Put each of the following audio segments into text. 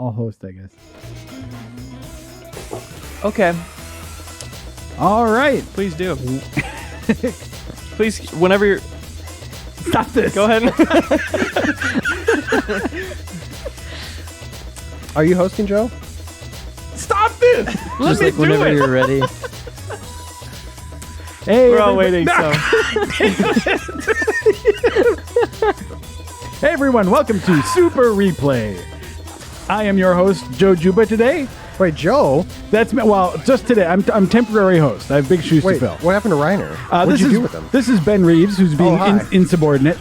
I'll host, I guess. Okay. All right. Please do. Please, whenever you're... Stop this. Go ahead. Are you hosting, Joe? Stop this. Let Just me like do whenever it. you're ready. Hey, We're all everybody- waiting, so... Hey, everyone. Welcome to Super Replay. I am your host, Joe Juba. Today, Wait, Joe? that's me. Well, just today, I'm temporary host. I have big shoes to Wait, fill. what happened to Reiner? What did This you is, do with him? This is Ben Reeves, who's being hi. insubordinate.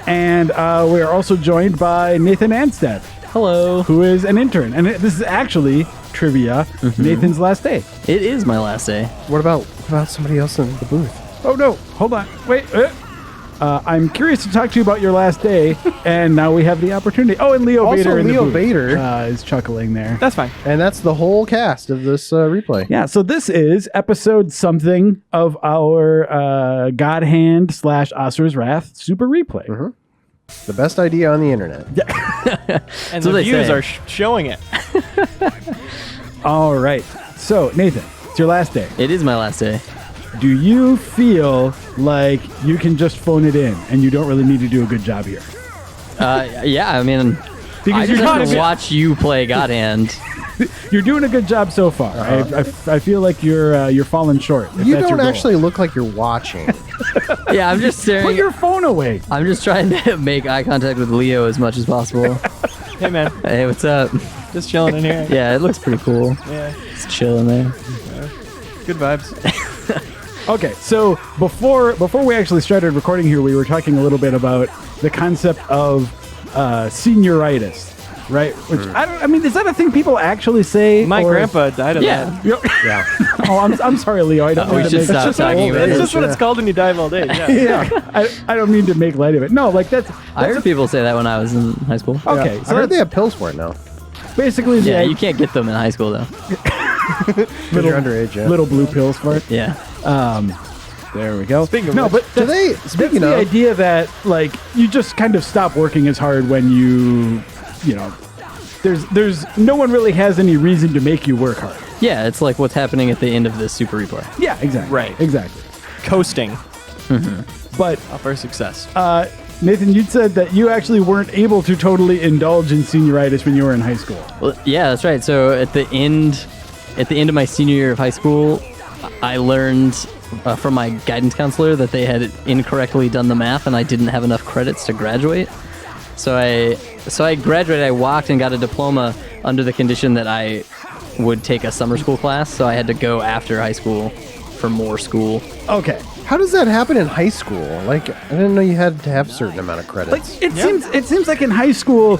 And we are also joined by Nathan Anstadt, Hello. who is an intern. And this is actually trivia, Nathan's last day. It is my last day. What about somebody else in the booth? Oh, no. Hold on. Wait. I'm curious to talk to you about your last day, and now we have the opportunity. Oh, and Leo Also, Vader in Leo the booth, Vader. is chuckling there. That's fine. And that's the whole cast of this replay. Yeah, so this is episode something of our God Hand / Asura's Wrath Super Replay. The best idea on the internet. And So the they views say. are showing it. All right. So, Nathan, it's your last day. It is my last day. Do you feel like you can just phone it in and you don't really need to do a good job here? Yeah, I mean, Because I you're just have doing, to watch you play God Hand. you're doing a good job so far. I feel like you're falling short. if You that's your don't goal. actually look like you're watching. Yeah, I'm just Put staring. your phone away. I'm just trying to make eye contact with Leo as much as possible. Hey, man. Hey, what's up? Just chilling in here. Yeah, it looks pretty cool. Yeah. It's chilling there. Good vibes. Okay, so before we actually started recording here, we were talking a little bit about the concept of senioritis, right? Which I mean, is that a thing people actually say? My or- grandpa died of Yeah. that. Yeah. Oh, I'm sorry, Leo. I don't We mean to should make stop just talking old about age. It's it. just what it's called when you die of old age. Yeah. Yeah, I don't mean to make light of it. No, like that's I heard people say that when I was in high school. okay. I So heard they that's have pills for it now. basically the Yeah, you can't get them in high school though. Because you're underage, yeah. little blue pills for it. Yeah. There we go. Speaking of no, which, but Do they, that's speaking the of, idea that like you just kind of stop working as hard when you know, there's no one really has any reason to make you work hard. Yeah, it's like what's happening at the end of this Super Replay. Yeah, exactly. Right. Exactly. coasting But for success. Nathan, you'd said that you actually weren't able to totally indulge in senioritis when you were in high school. Well, yeah, that's right. So at the end of my senior year of high school, I learned from my guidance counselor that they had incorrectly done the math, and I didn't have enough credits to graduate. So I graduated. I walked and got a diploma under the condition that I would take a summer school class. So I had to go after high school for more school. Okay. how does that happen in high school? Like, I didn't know you had to have a certain amount of credits. Like it seems like in high school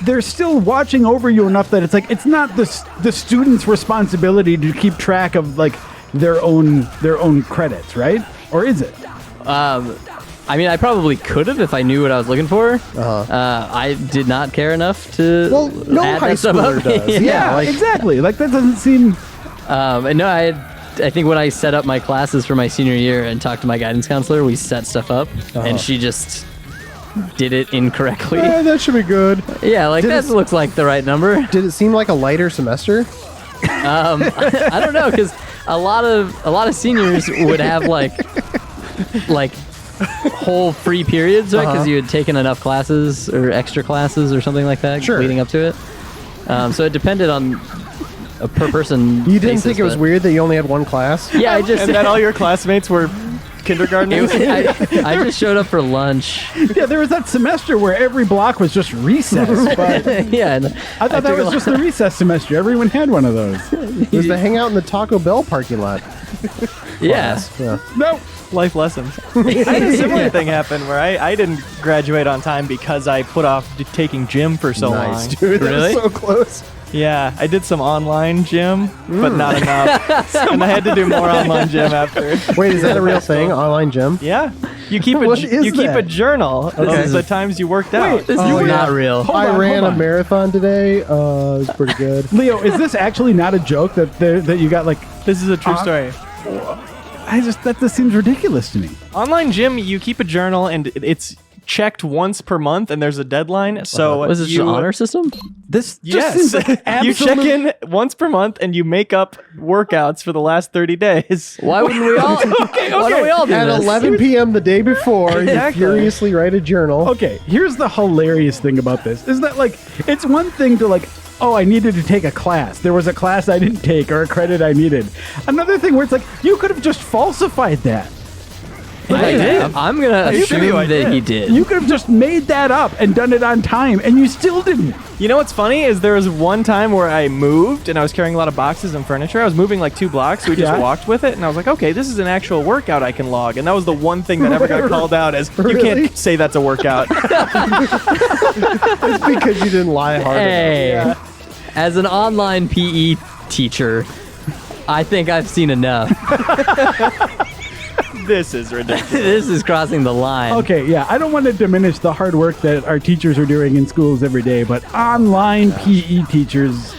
they're still watching over you enough that it's like it's not the student's responsibility to keep track of like their own credits, right? Or is it? I mean, I probably could have if I knew what I was looking for. I did not care enough to. Well, no add high that stuff schooler up. does. Yeah, like- exactly. Like that doesn't seem. And no, I think when I set up my classes for my senior year and talked to my guidance counselor, we set stuff up, and she just did it incorrectly. That should be good. Yeah, like that looks like the right number. Did it seem like a lighter semester? I don't know, because a lot of seniors would have like whole free periods, right? Because you had taken enough classes or extra classes or something like that Sure. leading up to it. So it depended on a per person. You didn't basis, think it was but- weird that you only had one class? Yeah, I just And that all your classmates were kindergartners? I just showed up for lunch. Yeah, there was that semester where every block was just recess, but Yeah, and I thought that was just the recess semester. Everyone had one of those. It was to hang out in the Taco Bell parking lot. yeah. Yeah. No. Life lessons. I had a similar thing happen where I didn't graduate on time because I put off taking gym for so Nice, long. dude. That Really? was so close. Yeah, I did some online gym, but not enough. And I had to do more online gym after. Wait, is that a real thing? Online gym? Yeah, you keep What is you keep a that? journal Okay. of the times you worked out. This Oh, is yeah. not real. Hold I on, ran hold a on. marathon today. It was pretty good. Leo, is this actually not a joke that you got like? This is a true story. That just seems ridiculous to me. Online gym, you keep a journal, and it's checked once per month, and there's a deadline. So Was it just an honor system? This just Yes, seems like you check absolute- in once per month, and you make up workouts for the last 30 days. Why wouldn't we all? Why don't we all do At this? 11 p.m. the day before, Exactly. you furiously write a journal. Okay, here's the hilarious thing about this is that like it's one thing to like, oh, I needed to take a class. There was a class I didn't take or a credit I needed. Another thing where it's like you could have just falsified that. I did. I'm gonna You could assume do it, that yeah. he did. You could have just made that up and done it on time, and you still didn't. You know what's funny is there was one time where I moved and I was carrying a lot of boxes and furniture. I was moving like 2 blocks, so we just Yeah. walked with it, and I was like, okay, this is an actual workout I can log. And that was the one thing that ever got called out as you Really? can't say that's a workout. It's because you didn't lie hard enough. Hey, as an online PE teacher, I think I've seen enough. This is ridiculous. This is crossing the line. Okay, yeah, I don't want to diminish the hard work that our teachers are doing in schools every day, but online PE teachers,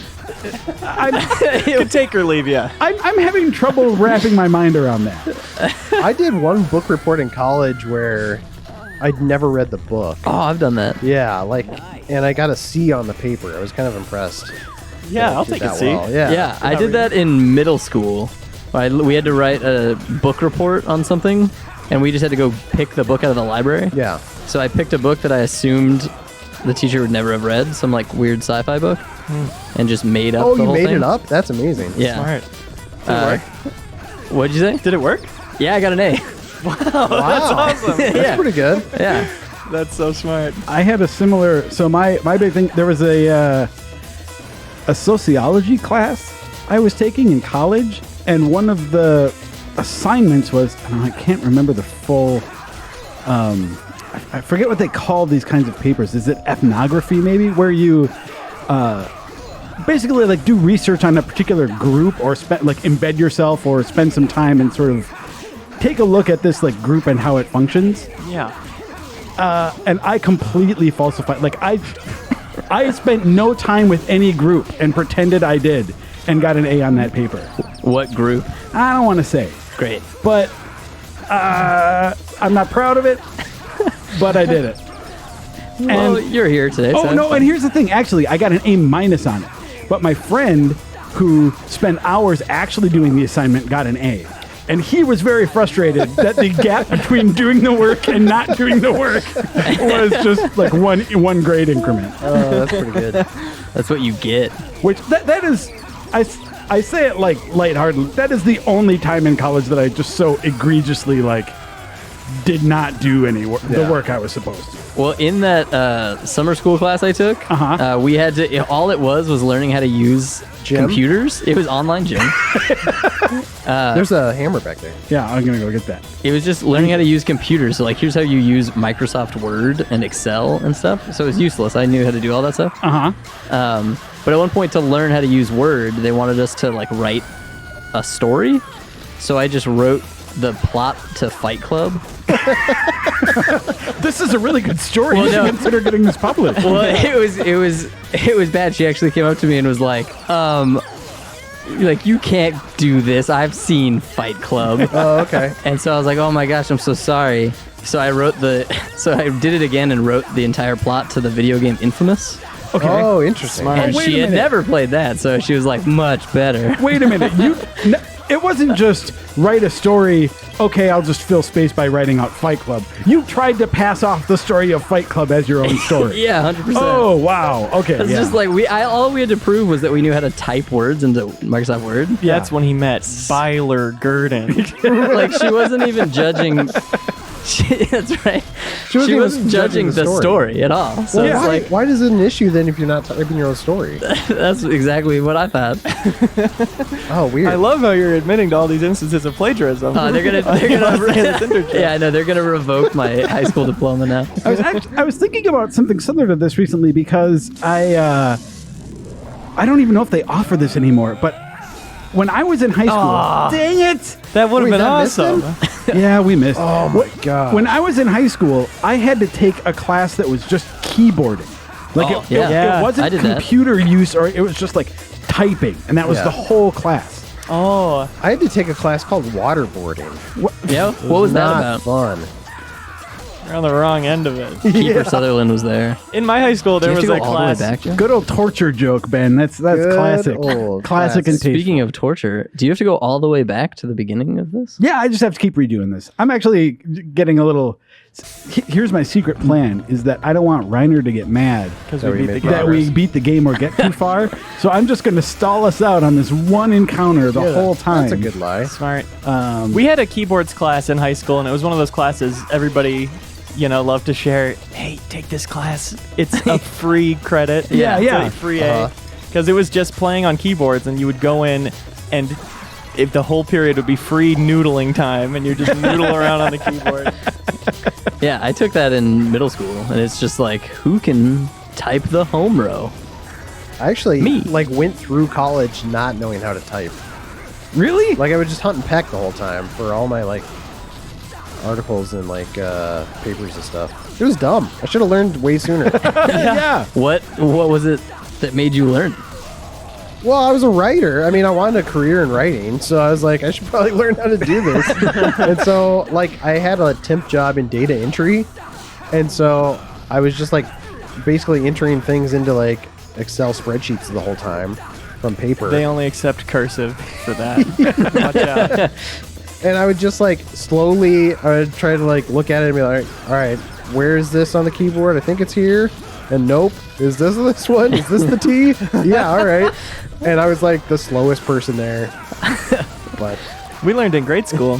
You take or leave, yeah. I'm having trouble wrapping my mind around that. I did one book report in college where I'd never read the book. Oh, I've done that. Yeah, like, and I got a C on the paper. I was kind of impressed. Yeah, I'll Did take a that C. well. Yeah. Yeah, I did that in middle school. We had to write a book report on something, and we just had to go pick the book out of the library. Yeah. So I picked a book that I assumed the teacher would never have read, some like weird sci-fi book, and just made up Oh, the you whole made thing. it up? That's amazing. Yeah. Smart. Did it work? What'd you say? Did it work? Yeah, I got an A. Wow. That's awesome. That's pretty good. Yeah. That's so smart. I had a similar. So my big thing. There was a sociology class I was taking in college, and one of the assignments was, and I can't remember the full. I forget what they call these kinds of papers. Is it ethnography, maybe, where you basically like do research on a particular group, or like embed yourself, or spend some time and sort of take a look at this like group and how it functions. Yeah. And I completely falsified. Like I spent no time with any group and pretended I did, and got an A on that paper. What group? I don't want to say, Great. but I'm not proud of it. But I did it. Well, you're here today. Oh so no! And here's the thing. Actually, I got an A- on it. But my friend, who spent hours actually doing the assignment, got an A. And he was very frustrated that the gap between doing the work and not doing the work was just like one grade increment. Oh, that's pretty good. That's what you get. Which that is, I say it like lightheartedly. That is the only time in college that I just so egregiously like did not do any work, the Yeah. work I was supposed to. Well, in that summer school class I took, we had to. All it was learning how to use Gym? computers. It was online gym. There's a hammer back there. Yeah, I'm gonna go get that. It was just learning how to use computers. So like, here's how you use Microsoft Word and Excel and stuff. So it was useless. I knew how to do all that stuff. But at one point, to learn how to use Word, they wanted us to like write a story. So I just wrote the plot to Fight Club. This is a really good story. Well, You should no. consider getting this published. Well, it was bad. She actually came up to me and was like, you can't do this. I've seen Fight Club. Oh, okay. And so I was like, oh my gosh, I'm so sorry. So I did it again and wrote the entire plot to the video game Infamous. Okay. Oh, interesting. And wait she a had minute. never played that, so she was like, much better. Wait a minute. It wasn't just write a story. Okay, I'll just fill space by writing out Fight Club. You tried to pass off the story of Fight Club as your own story. Yeah, 100%. Oh wow. Okay. It's yeah. just like all we had to prove was that we knew how to type words into Microsoft Word. Yeah. That's when he met Byler Gurdon. Like she wasn't even judging. That's right. She wasn't wasn't even judging the story at all. So Yeah. it's like Why is it an issue then if you're not typing your own story? that's exactly what I thought. Oh, weird. I love how you're admitting to all these instances of plagiarism. They're gonna yeah, I know they're gonna revoke my high school diploma now. I was thinking about something similar to this recently because I don't even know if they offer this anymore, but when I was in high school, dang it! That would have Wait, been that missed awesome. Yeah, we missed. Oh my god. When I was in high school, I had to take a class that was just keyboarding. Like Oh, it, yeah. it, Yeah, it I wasn't did that. computer use, or it was just like typing, and that was Yeah. the whole class. Oh, I had to take a class called waterboarding. Yeah, what was that Not about? fun. You're on the wrong end of it. Kiefer Sutherland was there. In my high school, Do there you have was to a go all the way class. back, Joe? Good old torture joke, Ben. That's Good classic. old Classic and classic. Speaking tasteful. of torture, do you have to go all the way back to the beginning of this? Yeah, I just have to keep redoing this. I'm actually getting a little. Here's my secret plan: is that I don't want Reiner to get mad Because That we we beat the made game. that we beat the game or get too far. So I'm just going to stall us out on this one encounter the whole time. That's a good lie. Smart. We had a keyboards class in high school, and it was one of those classes everybody, loved to share. Hey, take this class. It's a free credit. Yeah, It's yeah. a free A. Because it was just playing on keyboards, and you would go in, and if the whole period would be free noodling time, and you just noodle around on the keyboard. Yeah, I took that in middle school, and it's just like, who can type the home row? I actually Me. went through college not knowing how to type. Really? Like I would just hunt and peck the whole time for all my articles and papers and stuff. It was dumb. I should have learned way sooner. Yeah. What was it that made you learn? Well, I was a writer. I mean, I wanted a career in writing, so I was like, I should probably learn how to do this. And so, I had a temp job in data entry, and so I was just basically entering things into Excel spreadsheets the whole time from paper. They only accept cursive for that. Watch out. And I would just slowly, I would try to look at it and be like, all right, where is this on the keyboard? I think it's here. And nope. Is this one? Is this the T? Yeah, all right. And I was the slowest person there. But We learned in grade school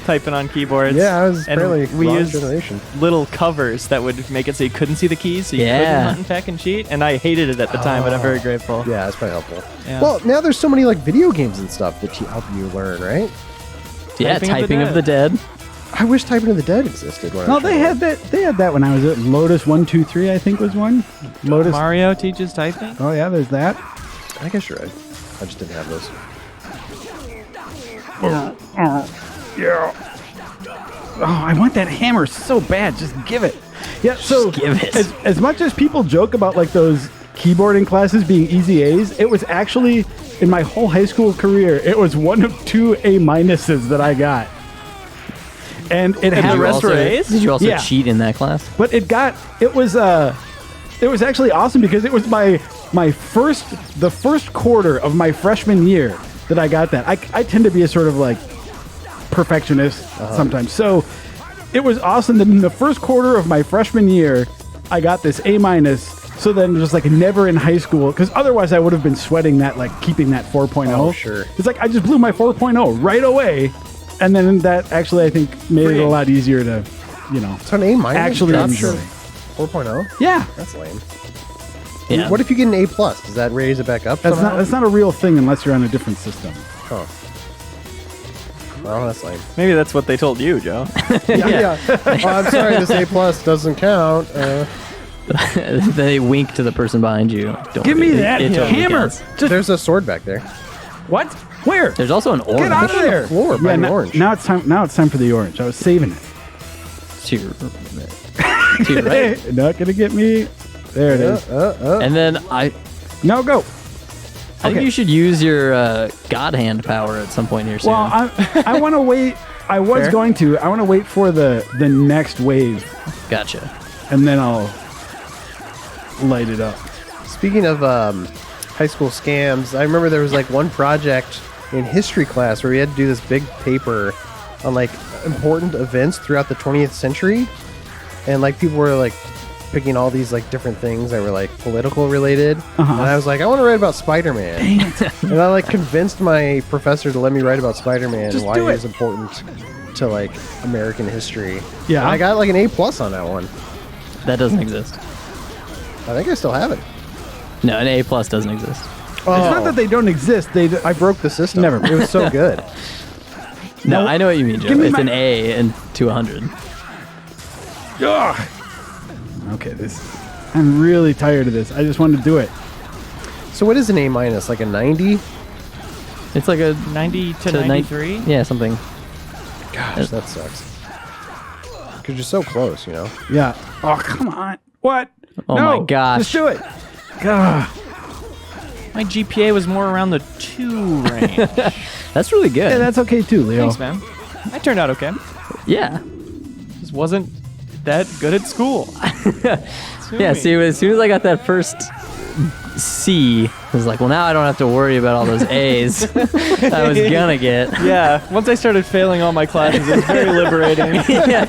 typing on keyboards. yeah, I was and apparently we wrong used generation. little covers that would make it so you couldn't see the keys, so you couldn't Yeah. hunt and peck and cheat. And I hated it at the time, but I'm very grateful. Yeah, that's probably helpful. Yeah. Well, now there's so many video games and stuff that help you learn, right? Yeah, Typing of the Typing of the Dead. I wish Typing of the Dead existed. When I No, was they growing had that. They had that when I was at Lotus 123. I think was one. Lotus. Mario teaches typing. Oh yeah, there's that. up. I guess you're right. I just didn't have those. Yeah. Oh, I want that hammer so bad. Just give it. Yeah. So give it. As much as people joke about those keyboarding classes being easy A's, it was actually in my whole high school career, it was one of 2 A minuses that I got. And it had the rest were Also- A's? Did you also Yeah. cheat in that class? But it was actually awesome because it was the first quarter of my freshman year that I got that. I tend to be a sort of perfectionist sometimes. So it was awesome that in the first quarter of my freshman year, I got this A minus. So then just never in high school, because otherwise I would have been sweating that, keeping that 4.0. Oh, sure. It's I just blew my 4.0 right away. And then that actually, I think, made it a lot easier to, So an A minus actually drops enjoy. to 4.0? Yeah. That's lame. Yeah. What if you get an A plus? Does that raise it back up? somehow? That's not a real thing unless you're on a different system. Oh. Well, that's lame. Maybe that's what they told you, Joe. Yeah. Oh, I'm sorry, this A plus doesn't count. They wink to the person behind you. Don't Give me worry, that it totally hammer. counts. Just There's a sword back there. what? Where? There's also an orange. Get out of there! floor by the now, orange. Now it's time. Now it's time for the orange. I was saving it. To your right. Not gonna get me. There it is. And then I Now go. think you should use your God hand power at some point here soon. Well, I want to wait. I was Fair. going to. I want to wait for the next wave, Gotcha. and then I'll light it up. Speaking of high school scams, I remember there was one project in history class where we had to do this big paper on important events throughout the 20th century, and people were picking all these different things that were political related, and I was I want to write about Spider-Man. And I convinced my professor to let me write about Spider-Man Just and why do he it. was important to American history. Yeah. And I got an A plus on that one. That doesn't exist. I think I still have it. No, an A plus doesn't exist. It's not that they don't exist. I broke the system. Never. It was so good. No, No. I know what you mean, Joe. Give me It's my- an A and to 100. Ugh. Okay, I'm really tired of this. I just wanted to do it. So what is an A minus? Like a 90? It's like a 90 to to 93? Yeah, something. Gosh, that sucks. Because you're so close, Yeah. Oh, come on. What? Oh No, my gosh. Just do it. God. My GPA was more around the 2 range. That's really good. Yeah, that's okay too, Leo. Thanks, man. I turned out okay. yeah. Just wasn't that good at school. Yeah, see, as soon as I got that first C, I was like, well, now I don't have to worry about all those A's I was gonna get. Yeah, once I started failing all my classes, it was very liberating. Yeah,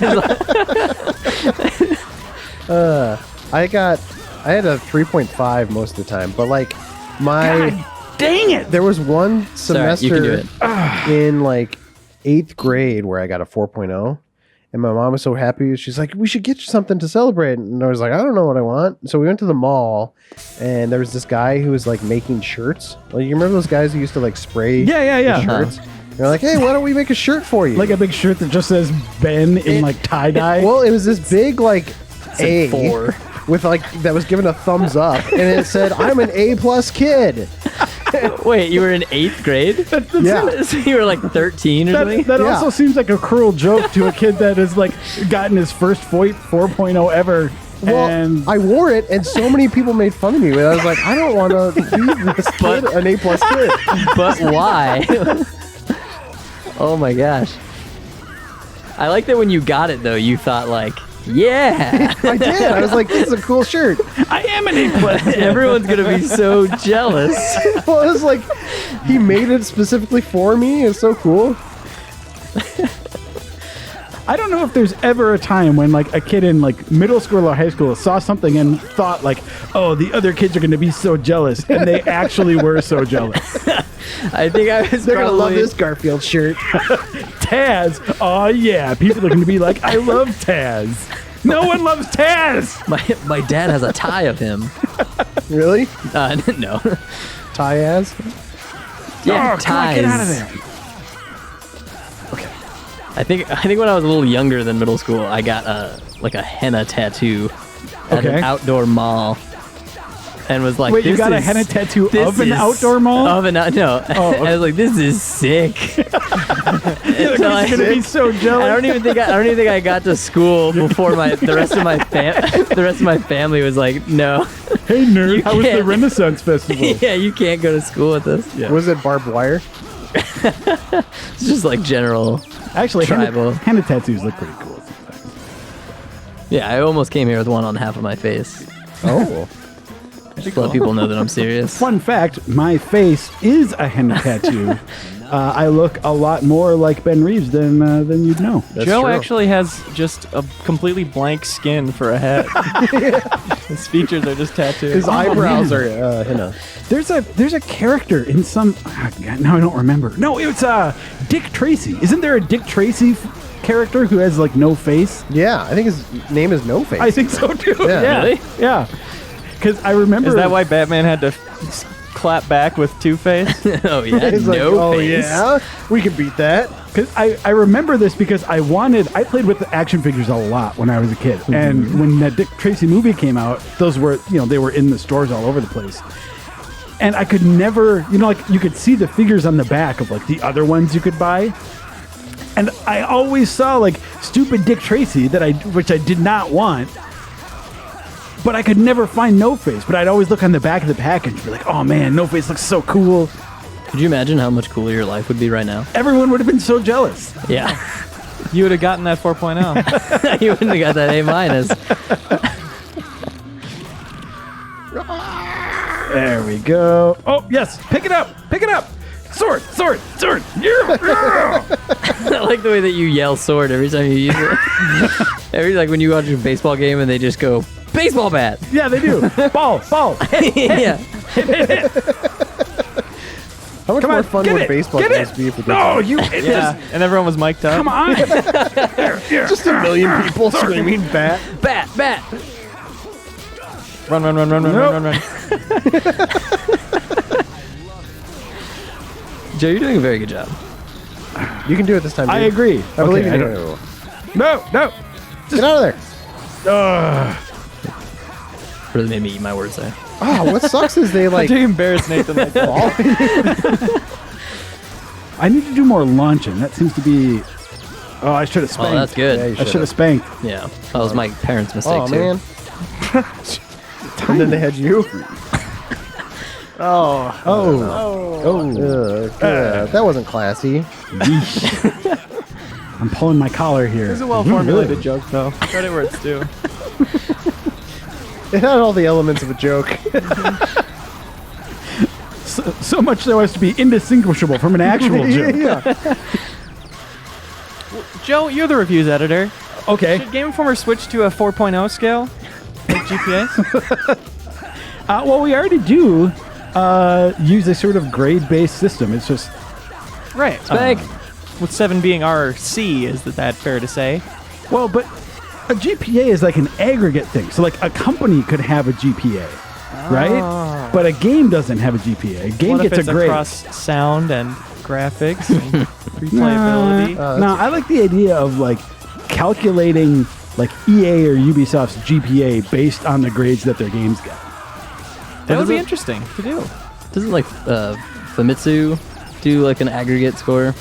I had a 3.5 most of the time, but like God dang it! there was one Sorry, you can do semester in like 8th grade where I got a 4.0. And my mom was so happy. She's like, we should get you something to celebrate. And I was like, I don't know what I want. So we went to the mall, and there was this guy who was like making shirts. Like, you remember those guys who used to like spray Yeah. the shirts? They're like, hey, why don't we make a shirt for you? Like a big shirt that just says Ben in like tie dye. Well, it was this big like A 4. with like that was given a thumbs up, and it said, I'm an A+ kid. Wait, you were in 8th grade? Yeah. So you were like 13 or something? That Yeah. also seems like a cruel joke to a kid that has like gotten his first 4.0 ever. Well, and I wore it, and so many people made fun of me. I was like, I don't want to be this kid, an A+ kid. But why? Oh my gosh. I like that when you got it, though, you thought like, yeah, I did. I was like, this is a cool shirt. I am an A+. everyone's going to be so jealous. Well, it was like, he made it specifically for me. It's so cool. I don't know if there's ever a time when like a kid in like middle school or high school saw something and thought like, oh, the other kids are going to be so jealous, and they actually were so jealous. I think I was They're going to love probably- this Garfield shirt. Taz, oh yeah, people are going to be like, I love Taz. No one loves Taz. My dad has a tie of him. Really? No. Tyaz? Yeah, Oh, come on, ties. get out of there. I think when I was a little younger than middle school, I got a henna tattoo at Okay. an outdoor mall, and was like, Wait, you this got a is- henna tattoo this of an is- outdoor mall? Of an out, no. Oh, okay. I was like, this is sick. You're Until I- going to be so jealous. I don't even think I got to school before the rest of my family was like, no. Hey nerd, You how was the can't. Renaissance Festival? Yeah, you can't go to school with this. Yeah. Was it barbed wire? It's just like general. Actually, Tribal. henna tattoos look pretty cool sometimes. Yeah, I almost came here with one on half of my face. Oh. Just to let people know that I'm serious. Fun fact, my face is a henna tattoo. I look a lot more like Ben Reeves than you'd know. That's Joe true. actually has just a completely blank skin for a head. His features are just tattoos. His eyebrows are henna. There's a character in some. Oh God, now I don't remember. No, it's Dick Tracy. Isn't there a Dick Tracy character who has like no face? Yeah, I think his name is No Face. I think so too. Yeah. Really? Yeah. Because I remember. Is that why Batman had to clap back with Two-Face? Oh yeah, He's like, no oh face. yeah, we can beat that. Because I remember this because I played with the action figures a lot when I was a kid. Mm-hmm. And when that Dick Tracy movie came out, those were, they were in the stores all over the place. And I could never, like you could see the figures on the back of like the other ones you could buy. And I always saw like stupid Dick Tracy which I did not want. But I could never find No Face. But I'd always look on the back of the package and be like, oh man, No Face looks so cool. Could you imagine how much cooler your life would be right now? Everyone would have been so jealous. Yeah. You would have gotten that 4.0. You wouldn't have got that A-. There we go. Oh, yes. Pick it up. Pick it up. Sword. Sword. Sword. Yeah, yeah. I like the way that you yell sword every time you use it. Like when you watch a baseball game and they just go, baseball bat. Yeah, they do. Ball. Ball. Yeah. How much Come more on. fun Get would it. baseball Get games it. be if we did No, that? you. Yeah, and everyone was mic'd up. Come on. Here. Just a million people screaming bat. Bat, bat. Run, run, run, run, run, Nope. run, run, run. Joe, you're doing a very good job. You can do it this time, dude. I agree. I believe Okay, in I you. No. Get out of there. Really made me eat my words there. Oh, what sucks is they like. Do you embarrass Nathan like that? I need to do more launching. That seems to be. Oh, I should have spanked. Oh, that's Yeah, good. you I should should've. have spanked. Yeah. That was my parents' mistake, Oh too. man. And then they had you. Oh. That wasn't classy. I'm pulling my collar here. It was a well-formulated joke, though. Credit where it's due. It had all the elements of a joke. So much so as to be indistinguishable from an actual joke. Yeah. Joe, you're the reviews editor. Okay. Should Game Informer switch to a 4.0 scale? Like GPAs? Well, we already do use a sort of grade-based system. It's just Right. Spag. With 7 being our C, is that fair to say? well, but a GPA is like an aggregate thing. So like a company could have a GPA, right? But a game doesn't have a GPA. A game What if gets it's a grade. across sound and graphics and replayability? No, I like the idea of like calculating like EA or Ubisoft's GPA based on the grades that their games get. That would be interesting to do. Doesn't like Famitsu do like an aggregate score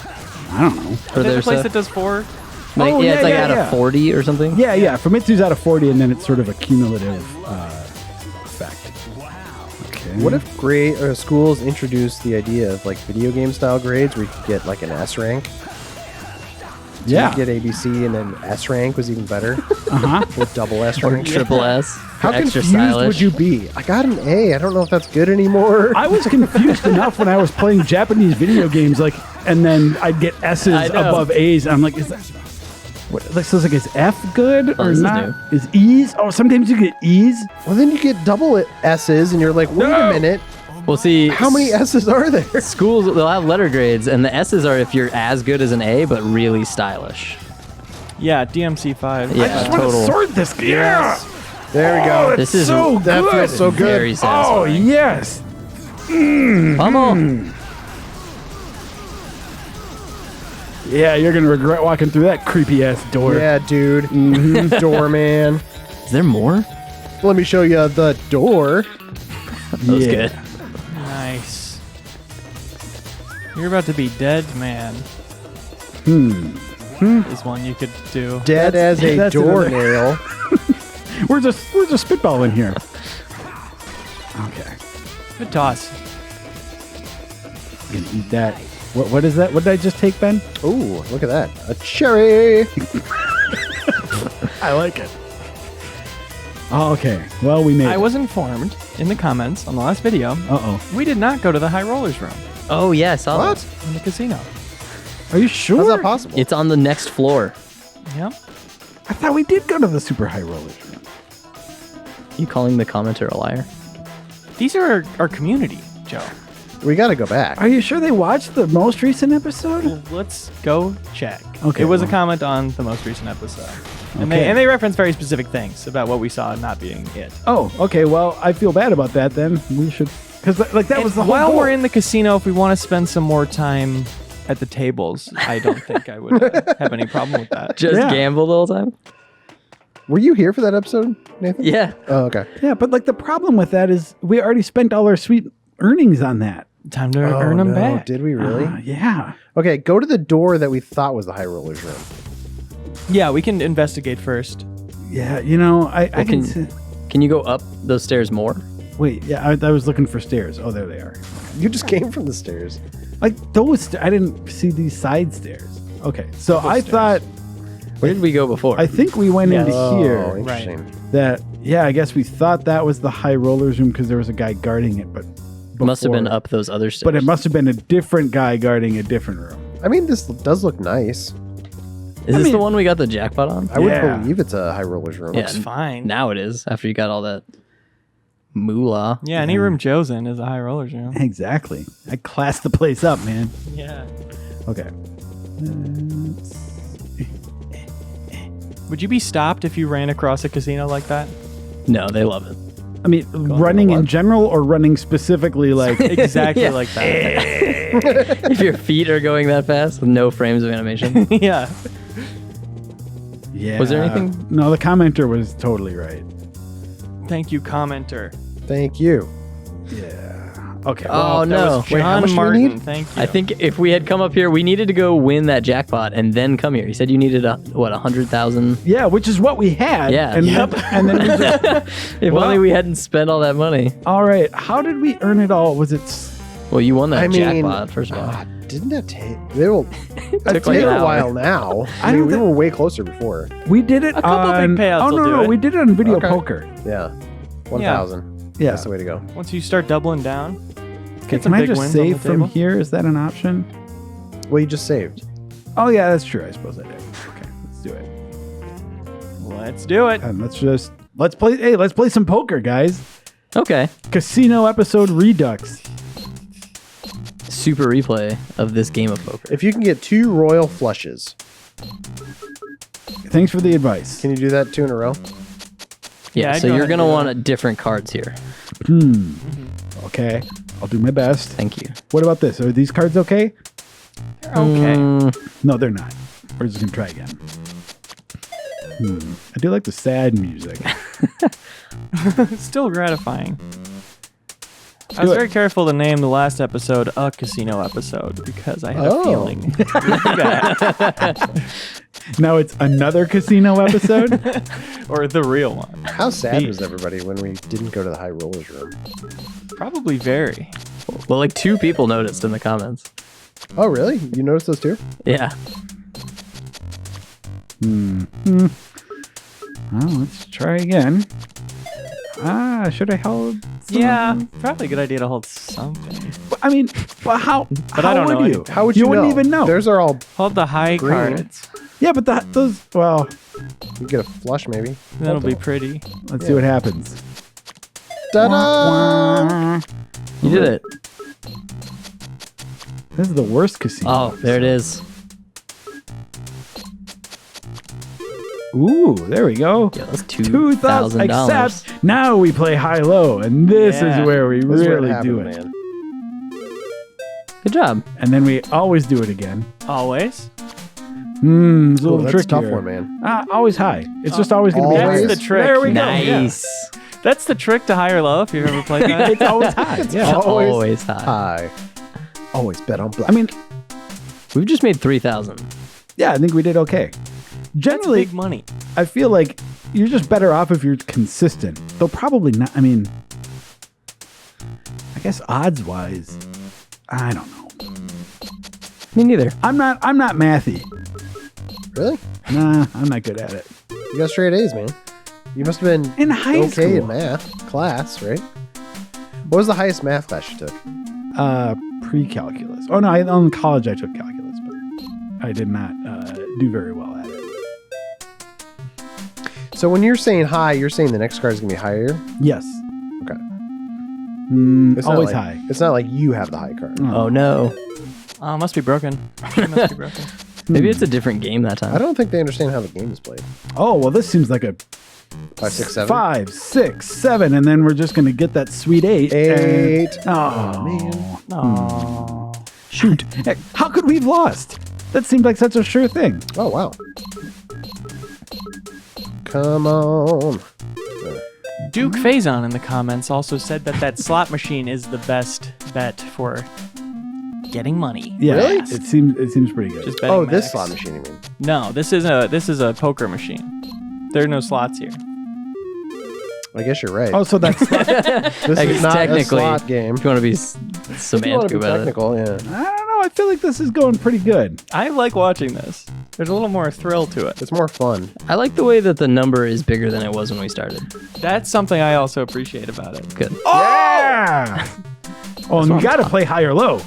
I don't know. for There's their a place stuff? that does 4. Like, Oh, yeah, it's yeah, like yeah, out yeah. of 40 or something. Yeah. Famitsu's out of 40, and then it's sort of a cumulative effect. Okay. What if schools introduced the idea of like video game style grades where you could get like an S rank? So Yeah. you get ABC and then S rank was even better. With double S Or rank. triple S. How extra confused stylish. would you be? I got an A. I don't know if that's good anymore. I was confused enough when I was playing Japanese video games, like, and then I'd get S's I know. above A's, and I'm like, is that what? Like, so it's like, is F good or this is not? new. Is E's? Oh, sometimes you get E's. Well, then you get double S's and you're like, wait No. a minute. Well, see, How many S's are there? schools, they'll have letter grades, and the S's are if you're as good as an A, but really stylish. Yeah, DMC5. Yeah, I just want to total. sort this. Yeah. There we go. This is so That good. feels so good. very Oh satisfying. yes. Come on. Yeah, you're gonna regret walking through that creepy ass door. Yeah, dude. Doorman. Is there more? Let me show you the door. That was Yeah. good. Nice. You're about to be dead, man. Is one you could do. Dead as a that's doornail. We're just spitballing here. Okay. Good toss. I'm gonna eat that. What is that? What did I just take, Ben? Ooh, look at that. A cherry. I like it. Oh, okay. Well, we made I it. was informed in the comments on the last video, Uh-oh. we did not go to the high rollers room Oh, yeah, I saw What? that. in the casino. Are you sure? How's that possible? It's on the next floor. Yep. I thought we did go to the super high rollers room. You calling the commenter a liar? These are our community, Joe. We got to go back. Are you sure they watched the most recent episode? Well, let's go check. Okay, It was a well. comment on the most recent episode. And Okay. they reference very specific things about what we saw not being it. Oh, okay. Well, I feel bad about that then. We should, because like that was the whole While goal. we're in the casino, if we want to spend some more time at the tables, I don't think I would have any problem with that. Just Yeah. gamble the whole time? Were you here for that episode, Nathan? Yeah. Oh, okay. Yeah, but like the problem with that is we already spent all our sweet earnings on that. Time to earn them no. back. Did we really? Yeah. Okay, go to the door that we thought was the high rollers room. Yeah, we can investigate first. Yeah, you know, I Well, can. Can you go up those stairs more? Wait, yeah, I was looking for stairs. Oh, there they are. You just came from the stairs. Like those, I didn't see these side stairs. Okay, so I thought, Where did we go before? I think we went into Oh, here. interesting. That, yeah, I guess we thought that was the high rollers room because there was a guy guarding it, but Must have been before- up those other stairs. But it must have been a different guy guarding a different room. I mean, this does look nice. Is this mean- the one we got the jackpot on? I would Yeah. believe it's a high rollers room. Yeah. Looks fine. Now it is, after you got all that moolah. Yeah, any room Joe's in is a high rollers room. Exactly. I classed the place up, man. Yeah. Okay. Would you be stopped if you ran across a casino like that? No, they love it. I mean, running in general or running specifically like Exactly Yeah. like that. If your feet are going that fast with no frames of animation. Yeah. Yeah. Was there anything- No, the commenter was totally right. Thank you, commenter. Thank you. Yeah. Okay. Oh, That no. was Wait, how John much do we Martin. need? Thank you. I think if we had come up here, we needed to go win that jackpot and then come here. You said you needed, 100,000? Yeah, which is what we had. Yeah. And, Yep. and then we just. If Well- only we hadn't spent all that money. All right. How did we earn it all? Was it Well, you won that I mean, jackpot, first of all. Didn't that take? It'll Took like take an a hour. while now. I I mean, don't we thi- were way closer before. We did it couple on. big payouts oh will no, do no, it. we did it on video Okay. poker. Yeah, 1,000. Yeah. That's the way to go. Once you start doubling down, Okay, get some can I big just wins on save the from table. here? Is that an option? Well, you just saved. Oh yeah, that's true. I suppose I did. Okay, let's do it. Let's do it. And let's play. Hey, let's play some poker, guys. Okay. Casino episode Redux. Super replay of this game of poker. If you can get 2 royal flushes, Thanks for the advice. can you do that 2 in a row? Yeah, I'd so go you're ahead going to and do want different cards here. Okay, I'll do my best. Thank you. What about this? Are these cards okay? Okay. No, they're not. We're just gonna try again. I do like the sad music. Still gratifying. I Do was it. very careful to name the last episode a casino episode because I had Oh. a feeling. bad. Now it's another casino episode. Or the real one. How sad Beat. was everybody when we didn't go to the high rollers room? Probably very. Well, like 2 people noticed in the comments. Oh, really? You noticed those too? Yeah. Oh, let's try again. Should I held? some- Yeah, probably a good idea to hold something. I mean, but how? But how I don't would know you? anything. How would you wouldn't know? even know. Theirs are all. Hold the high Green. cards. Yeah, but those. Well, You get a flush maybe. That'll be pretty. let's see what happens. Ta-da! You did it. This is the worst casino. Oh, there it is. Ooh, there we go. Yeah, that's $2,000. $2,000. Except now we play high-low, and this Yeah. is where we This is where really do happened, it. man. Good job. And then we always do it again. Always. It's a Ooh, little that's a trickier. tough one, man. Always high. It's just always going to be Always? high. That's the trick. There we go. Nice. That's the trick to high or low if you've ever played that. It's always high. Yeah. Always high. High. Always bet on black. I mean, We've just made 3,000. yeah, I think we did okay. That's Generally, big money. I feel like you're just better off if you're consistent. Though probably not. I mean, I guess odds-wise, I don't know. Me neither. I'm not mathy. Really? Nah, I'm not good at it. You got straight A's, man. You must have been In high okay school. in math class, right? What was the highest math class you took? Pre-calculus. Oh no, in college I took calculus, but I did not do very well at it. So when you're saying high, you're saying the next card is gonna be higher. Yes. Okay. Always It's not like, high. It's not like you have the high card. Oh, no. Oh, it must be broken. It must be broken. Maybe it's a different game that time. I don't think they understand how the game is played. Oh well, this seems like a 5, 6, 7. 5, 6, 7, and then we're just gonna get that sweet 8. 8. Oh, man. Oh. Shoot! Heck, how could we have lost? That seemed like such a sure thing. Oh wow. Come on. Duke Faison in the comments also said that slot machine is the best bet for getting money. Yeah, Really? it seems pretty good. Just betting Oh, this max. slot machine, you mean? No, this is a poker machine. There are no slots here. I guess you're right. Oh, so that's this is not a technically, slot game. If you want to be If you want semantic to be about technical, yeah. I don't know. I feel like this is going pretty good. I like watching this. There's a little more thrill to it. It's more fun. it. I like the way that the number is bigger than it was when we started. That's something I also appreciate about it. Good. Yeah. Oh, and you got to play high or low.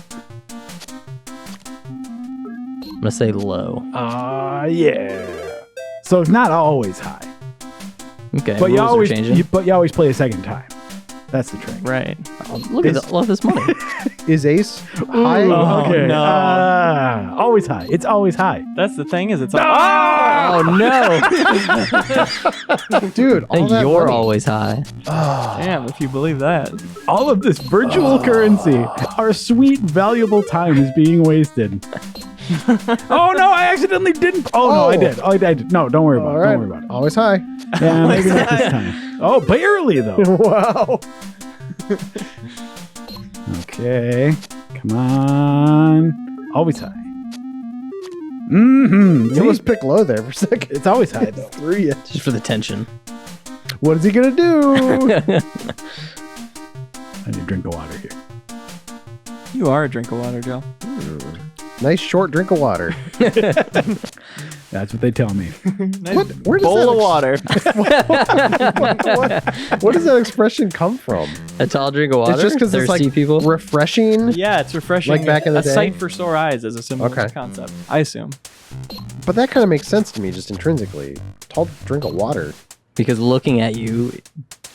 I'm going to say low. Yeah. So it's not always high, Okay, but you rules are changing. you always play a second time. That's the trick. Right. Oh, look at all this money. Is ace high? Oh, Okay. no. Always high. It's always high. That's the thing is it's all, Oh, no. Dude, I all think that you're money. always high. damn if you believe that. All of this virtual currency, our sweet, valuable time is being wasted. Oh no! I accidentally didn't. Oh no! I did. Oh, I did. No, don't worry about All it. right. Don't worry about it. Always high. Yeah, maybe not this time. Oh, barely though. Wow. Okay, come on. Always high. Mm-hmm. You almost picked low there for a second. It's always high though. 3. Just for the tension. What is he gonna do? I need a drink of water here. You are a drink of water, Joe. Nice short drink of water. That's what they tell me. Nice Where does bowl that of water. What does that expression come from? A tall drink of water. It's just because it's Thirsty like people. refreshing. Yeah, it's refreshing. Like back in the a day? sight for sore eyes is a similar Okay. concept, I assume. But that kind of makes sense to me just intrinsically. Tall drink of water. Because looking at you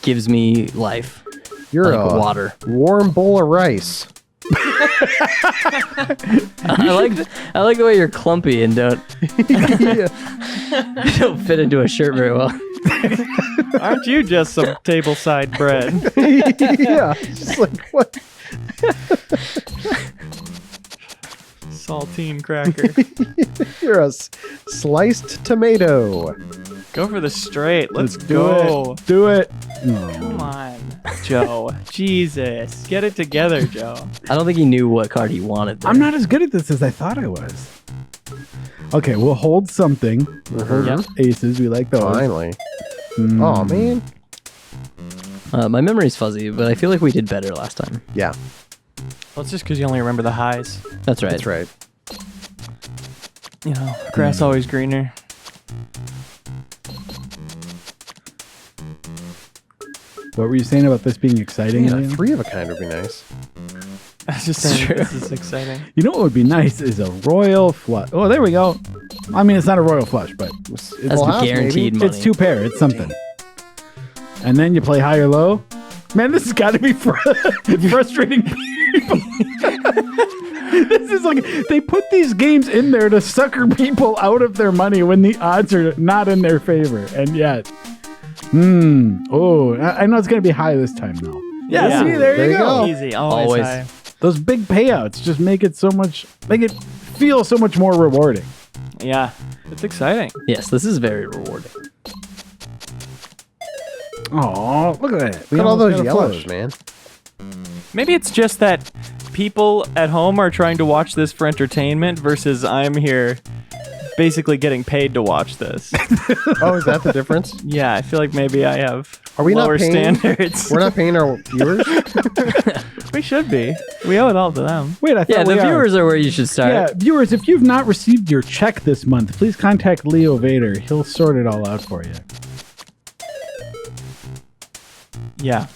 gives me life. You're Like a water. warm bowl of rice. I like the way you're clumpy and don't don't fit into a shirt very well. Aren't you just some table-side bread? Yeah. Just like, what? Saltine cracker. You're a sliced tomato. Go for the straight. Let's Do go. it. Do it. Come on, Joe. Jesus. Get it together, Joe. I don't think he knew what card he wanted. There. I'm not as good at this as I thought I was. Okay, we'll hold something. We'll hold Yep. aces. We like those. Finally. Oh, man. My memory's fuzzy, but I feel like we did better last time. Yeah, Well, it's just because you only remember the highs. That's right. that's right. You know, grass always greener. What were you saying about this being exciting? Yeah, Liam? 3 of a kind would be nice. I was just saying, this is exciting. You know what would be nice is a royal flush. Oh, there we go. I mean, it's not a royal flush, but It's That's full house, guaranteed maybe. money. it's 2 pair. It's something. And then you play high or low. Man, this has got to be frustrating people. This is like they put these games in there to sucker people out of their money when the odds are not in their favor, and yet, I know it's gonna be high this time though. Yeah, Yeah. see, there you go. Easy, always, Always. high. Those big payouts just make it feel so much more rewarding. Yeah, it's exciting. Yes, this is very rewarding. Oh, look at that! Look at all those almost got a yellows, flush. man. Maybe it's just that people at home are trying to watch this for entertainment versus I'm here basically getting paid to watch this. Oh, is that the difference? Yeah, I feel like maybe I have Are we not lower paying? standards. We're not paying our viewers? We should be. We owe it all to them. Wait, I thought Yeah, the we are. viewers are where you should start. Yeah, viewers, if you've not received your check this month, please contact Leo Vader. He'll sort it all out for you. Yeah.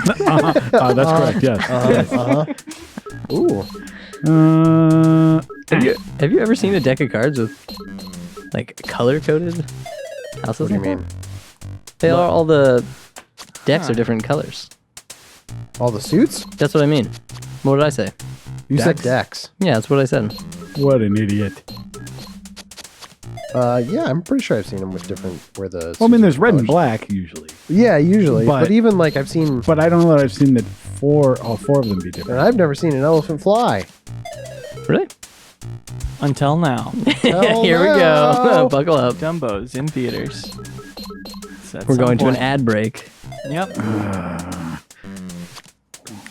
That's correct. Yes. Ooh. Have you ever seen a deck of cards with like color coded houses? What do you like that? mean? They are all the decks are different colors. All the suits? That's what I mean. What did I say? You said Decks? decks. Yeah, that's what I said. What an idiot. Yeah, I'm pretty sure I've seen them with different where the. Well, I mean, suits there's are red and colors. black usually, Yeah, usually. But- But even like I've seen, but I don't know that I've seen that all four of them be and different. I've never seen an elephant fly. Really? Until now. Hell Here we no. go. Buckle up. Dumbo's in theaters. So at We're some going to an point- ad break. Yep.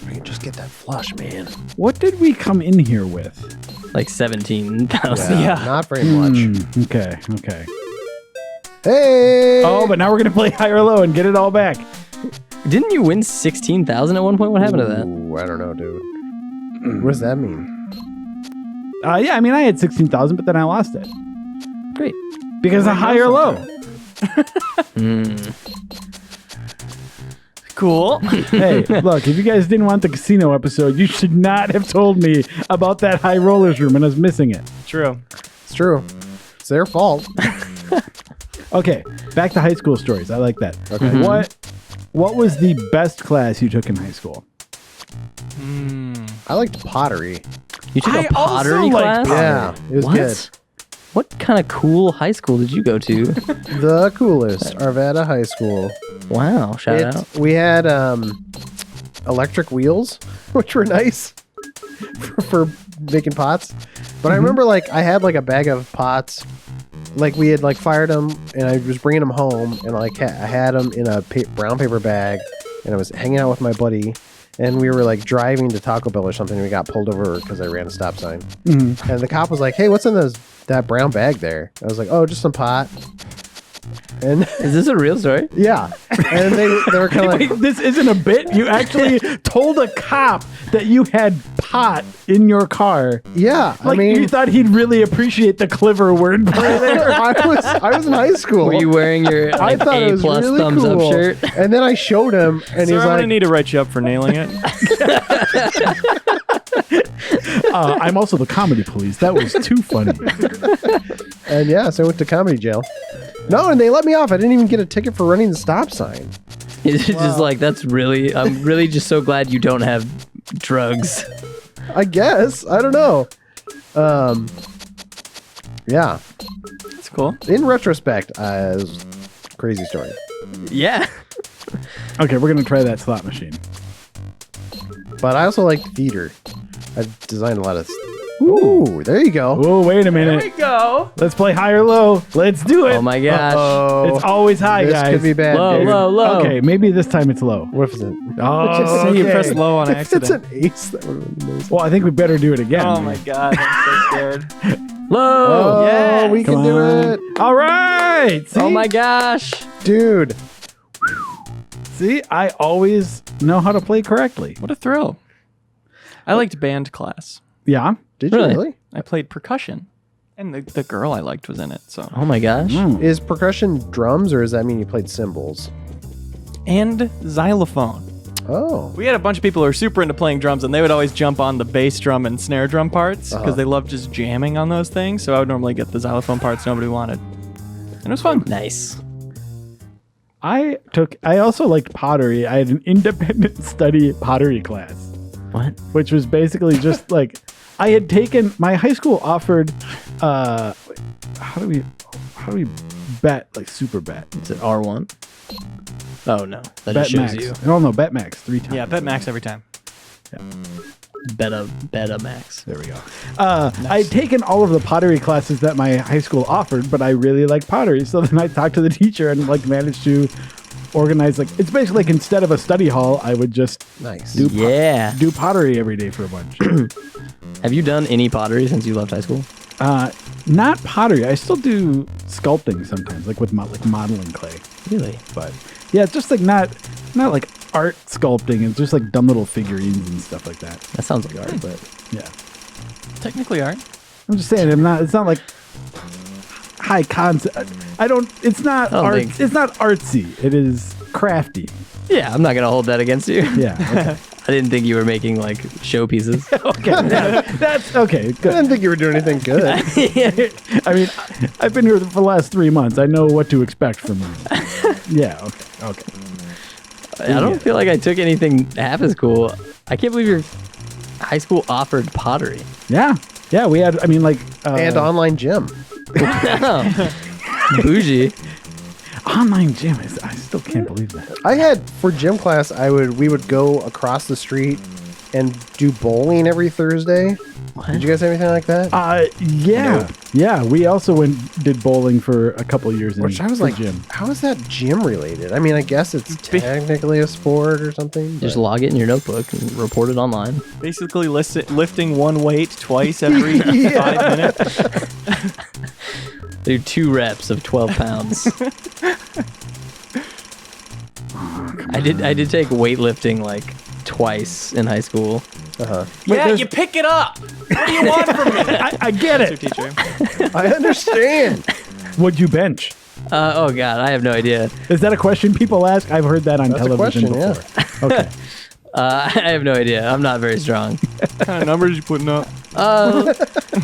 We can just get that flush, man. What did we come in here with? Like 17,000. Yeah. Not very much. Okay. Hey. Oh, but now we're gonna play high or low and get it all back. Didn't you win 16,000 at one point? What happened to that? Ooh, I don't know, dude. What does that mean? Yeah, I mean, I had 16,000, but then I lost it Great. because of high or low. Cool. Hey, look, if you guys didn't want the casino episode, you should not have told me about that high rollers room and us missing it. True. It's true. It's their fault. Okay, back to high school stories. I like that. Okay. What was the best class you took in high school? I liked pottery. You took I a pottery also liked class? Yeah, it was What? good. What kind of cool high school did you go to? The coolest, Arvada High School. Wow, shout out. We had electric wheels, which were nice for making pots. But I remember like I had like a bag of pots. Like we had like fired them, and I was bringing them home, and like I had them in a brown paper bag, and I was hanging out with my buddy, and we were like driving to Taco Bell or something. And we got pulled over because I ran a stop sign, and the cop was like, "Hey, what's in that brown bag there?" I was like, "Oh, just some pot." And Is this a real story? yeah, and they were kind of like, Wait, this isn't a bit. You actually told a cop that you had pot in your car. yeah. Like I mean, you thought he'd really appreciate the clever wordplay there. I was in high school. Were you wearing your I like, thought it A was plus really thumbs cool. up shirt? And then I showed him, and Sir, he's I'm like, gonna need to write you up for nailing it. I'm also the comedy police. That was too funny. and yeah, so I went to comedy jail. No, and they let me off. I didn't even get a ticket for running the stop sign. It's just like, I'm really just so glad you don't have drugs. I guess. I don't know. Yeah. That's cool. In retrospect, crazy story. Yeah. Okay, we're gonna try that slot machine. But I also like theater. I've designed a lot of. Ooh, there you go. Oh, wait a minute. go. Let's play high or low. Let's do it. Oh my gosh. Oh, It's always high, this guys. could be bad. Low, dude. low, low. Okay, maybe this time it's low. What if it's an? Oh, Just say you okay. pressed low on If it's accident. an ace, that would have been amazing. Well, I think we better do it again. Oh my god, I'm so scared. Low. Oh, yes. we can Come do on. it, All right. See? Oh my gosh. dude. See, I always know how to play correctly. What a thrill. I liked band class. Yeah. Did you Really? really? I played percussion. And the girl I liked was in it, so. Oh my gosh. Is percussion drums, or does that mean you played cymbals? And xylophone. Oh, We had a bunch of people who were super into playing drums, and they would always jump on the bass drum and snare drum parts because they loved just jamming on those things. So I would normally get the xylophone parts nobody wanted. And it was fun. Nice. I also liked pottery. I had an independent study pottery class, What? which was basically just like I had taken my high school offered how do we bet, like super bet? Is it R1? Oh no. That Bet just shows max. you. No, no, bet max 3 times. Yeah, bet max every time. Beta max. There we go. I'd taken all of the pottery classes that my high school offered, but I really liked pottery. So then I talked to the teacher and like managed to organize, like, it's basically like instead of a study hall, I would just nice. Yeah. do pottery every day for a bunch. Have you done any pottery since you left high school? Not pottery. I still do sculpting sometimes, like with like modeling clay. Really? But yeah, it's just like not like art sculpting. It's just like dumb little figurines and stuff like that. That sounds like art, but Yeah. Technically art. I'm just saying, it's not like high concept. It's not don't art. think- It's not artsy. It is crafty. yeah, I'm not gonna hold that against you. Yeah. Okay. I didn't think you were making like showpieces. Okay. Yeah, that's okay. I Good. didn't think you were doing anything good. I mean, I've been here for the last 3 months. I know what to expect from you. Yeah. Okay. Okay. I don't feel like I took anything half as cool. I can't believe your high school offered pottery. Yeah. Yeah. We had. I mean, like. And online gym. Bougie. Online gym is. I still can't believe that. I had for gym class. We would go across the street and do bowling every Thursday. Did you guys have anything like that? Yeah. Nope. Yeah. We also did bowling for a couple of years in Which I was the like, gym. how is that gym related? I mean, I guess it's technically a sport or something. Just but- log it in your notebook and report it online. Basically lifting one weight twice every 5 minutes. Do 2 reps of 12 pounds. I did take weightlifting like twice in high school. Yeah, you pick it up. What do you want from me? I get Your it. teacher. I understand. What'd you bench? Oh god, I have no idea. Is that a question people ask? I've heard that on That's a television question, before. Okay. I have no idea. I'm not very strong. What kind of numbers you putting up?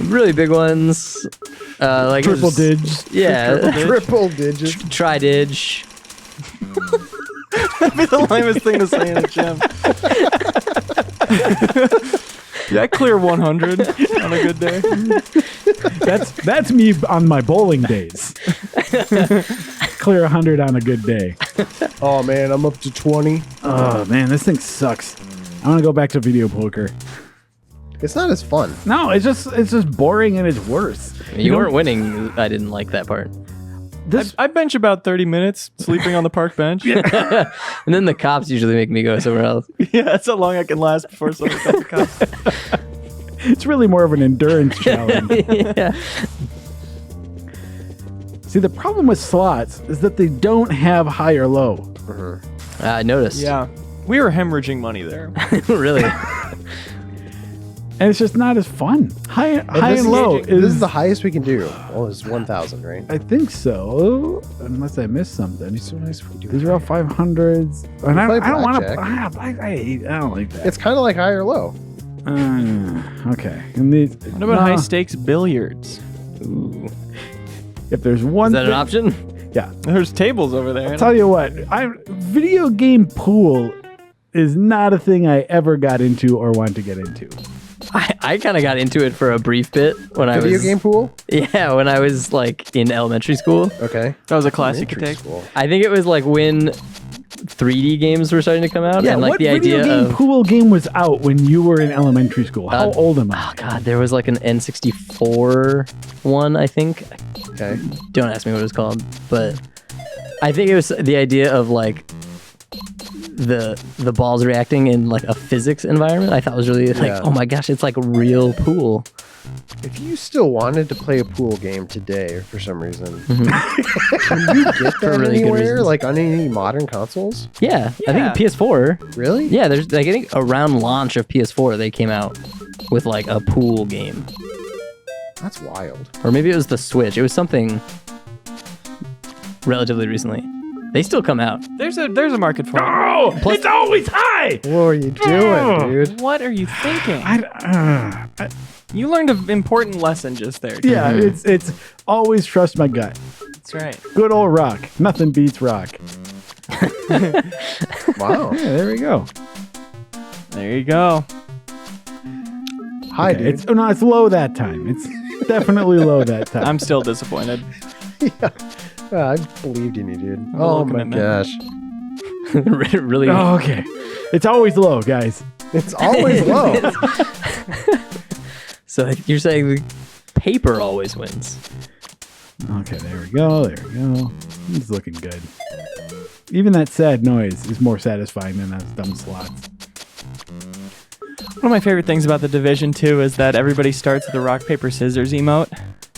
Really big ones. Like Triple just- digits. Yeah. Triple digits. Tri-dig. That'd be the lamest thing to say in a gym. Yeah, I clear 100 on a good day. That's me on my bowling days. Clear 100 on a good day. Oh man, I'm up to 20. Oh man, this thing sucks. I want to go back to video poker. It's not as fun. No, it's just boring and it's worse. You weren't winning. I didn't like that part. This I bench about 30 minutes sleeping on the park bench. And then the cops usually make me go somewhere else. Yeah, that's how long I can last before someone comes to cops. it's really more of an endurance challenge. Yeah. See, the problem with slots is that they don't have high or low. I noticed. Yeah. We were hemorrhaging money there. Really. And it's just not as fun. High This and low is, this is is the highest we can do. Well, it's 1,000, right? I think so, unless I missed something. It's so nice if we do These are all 500s. And I play don't want to. blackjack. I don't like that. It's kind of like high or low. Okay. And these. What about high stakes billiards? If there's one. Is that an option? Yeah. There's tables over there. I'll tell you what. Video game pool is not a thing I ever got into or want to get into. I kind of got into it for a brief bit when I was Video game pool? Yeah, when I was like in elementary school. Okay. That was a classic to Elementary take. school. I think it was like when 3D games were starting to come out, Yeah, and like what the video idea game of pool game was out when you were in elementary school? How old am I? oh god, there was like an N64 one, I think. Okay. Don't ask me what it was called, but I think it was the idea of like the balls reacting in like a physics environment. I thought was really like, Yeah. oh my gosh, it's like a real pool. If you still wanted to play a pool game today for some reason, Mm-hmm. can you get that really good anywhere? reasons. Like on any modern consoles? Yeah, I Yeah. think PS4. Really? Yeah, there's like I think around launch of PS4 they came out with like a pool game, That's wild. or maybe it was the Switch. It was something relatively recently. They still come out. There's a market for it. Oh, it's always high. What are you doing, dude? What are you thinking? I, You learned an important lesson just there. dude. yeah, it's always trust my gut. That's right. Good old rock. Nothing beats rock. Wow. Yeah, there we go. There you go. Hi, Okay, dude. it's low that time. It's definitely low that time. I'm still disappointed. I believed in you, dude. little Oh my commitment. gosh. Really. Oh, okay. It's always low, guys. It's always low. So you're saying the paper always wins? Okay, there we go. There we go. It's looking good. Even that sad noise is more satisfying than those dumb slots. One of my favorite things about the Division 2 is that everybody starts with a rock, paper, scissors emote.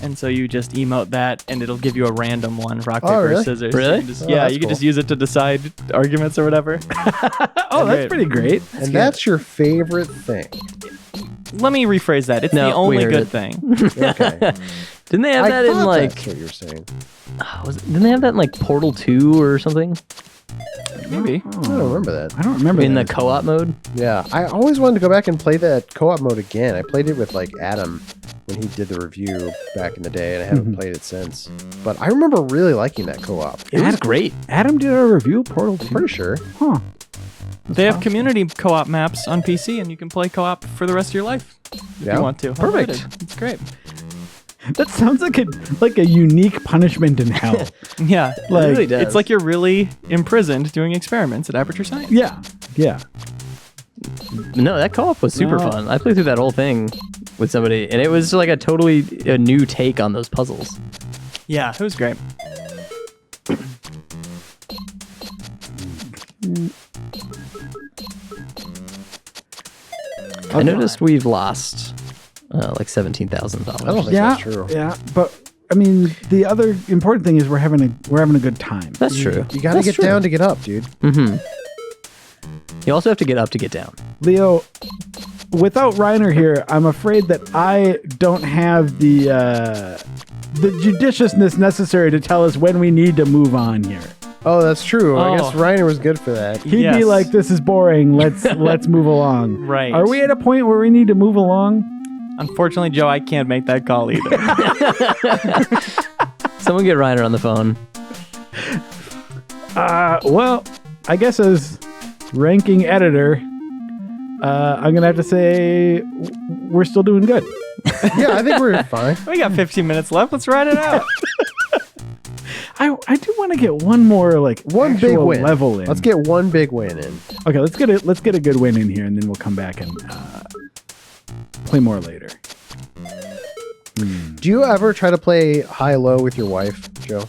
And so you just emote that, and it'll give you a random one, rock, Oh, paper, really? scissors. Really? You can just, Oh, yeah, that's you can cool. just use it to decide arguments or whatever. Oh, that's Great. pretty great. And that's your favorite thing. Let me rephrase that. It's No, the we only heard good it. thing. Okay. Didn't they have I that in thought like? that's what you're saying. Didn't they have that in like Portal 2 or something Maybe. I don't remember that. I don't remember in the that. co-op mode? Yeah, I always wanted to go back and play that co-op mode again. I played it with like Adam when he did the review back in the day, and I haven't played it since. But I remember really liking that co-op. It was great. Adam did a review of Portal 2. Pretty sure. Huh. They have community co-op maps on PC, and you can play co-op for the rest of your life if Yeah. you want to. Perfect. Unlimited. It's great. That sounds like a unique punishment in hell. Yeah. Like, really does. It's like you're really imprisoned doing experiments at Aperture Science. yeah. Yeah. No, that co-op was super No. fun. I played through that whole thing with somebody, and it was like a new take on those puzzles. Yeah, it was great. I noticed we've lost like $17,000. I don't think Yeah. that's true. Yeah. But I mean, the other important thing is we're having a good time. That's true. You gotta That's get true. down to get up, dude. Mm-hmm. You also have to get up to get down. Leo, without Reiner here, I'm afraid that I don't have the judiciousness necessary to tell us when we need to move on here. Oh, that's true. I guess Oh. Reiner was good for that. He'd Yes. be like, "This is boring. Let's move along." Right. Are we at a point where we need to move along? Unfortunately, Joe, I can't make that call either. Someone get Reiner on the phone. Well, I guess as ranking editor, I'm gonna have to say we're still doing good. Yeah, I think we're fine. We got 15 minutes left. Let's ride it out. I do want to get one more One big actual win. level in. Let's get one big win in. Okay, let's get a good win in here, and then we'll come back and play more later. Do you ever try to play high-low with your wife, Joe?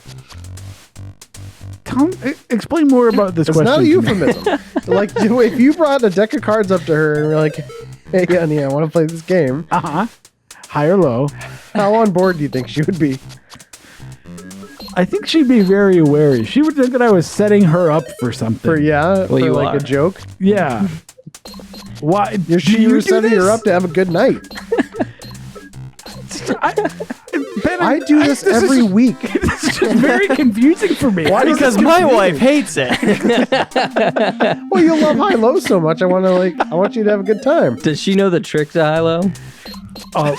Explain more about this It's question. not a to me. euphemism. Like, if you brought a deck of cards up to her and were like, "Hey, honey, I want to play this game," Uh-huh. High or low? how on board do you think she would be? I think she'd be very wary. She would think that I was setting her up for something. For you like are. a joke. Yeah. Why? You were setting her up this? to have a good night. Ben, I do this every week. This is just very confusing for me. Why does Because this my confuse wife you? hates it. Well, you love high low so much. I want you to have a good time. Does she know the trick to high-low?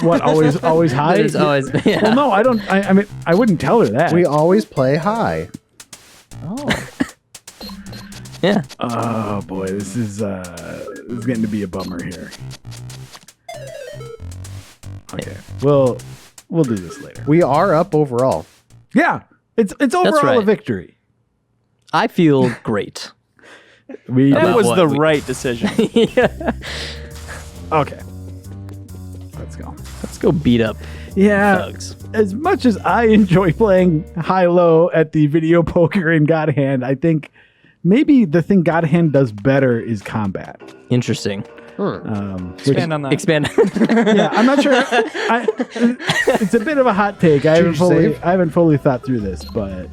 What? Always high? There's always... Yeah. Well, no, I don't. I mean, I wouldn't tell her that. We always play high. Yeah. Oh boy, this is getting to be a bummer here. Okay, we'll do this later. We are up overall. Yeah, it's overall right. a victory. I feel great. We That About was what? the right decision. okay. Let's go. Let's go beat up Yeah. thugs. As much as I enjoy playing high-low at the video poker in God Hand, I think maybe the thing God Hand does better is combat. Interesting. Expand on that. Expand. Yeah, I'm not sure. It's a bit of a hot take. I you save? haven't fully thought through this, but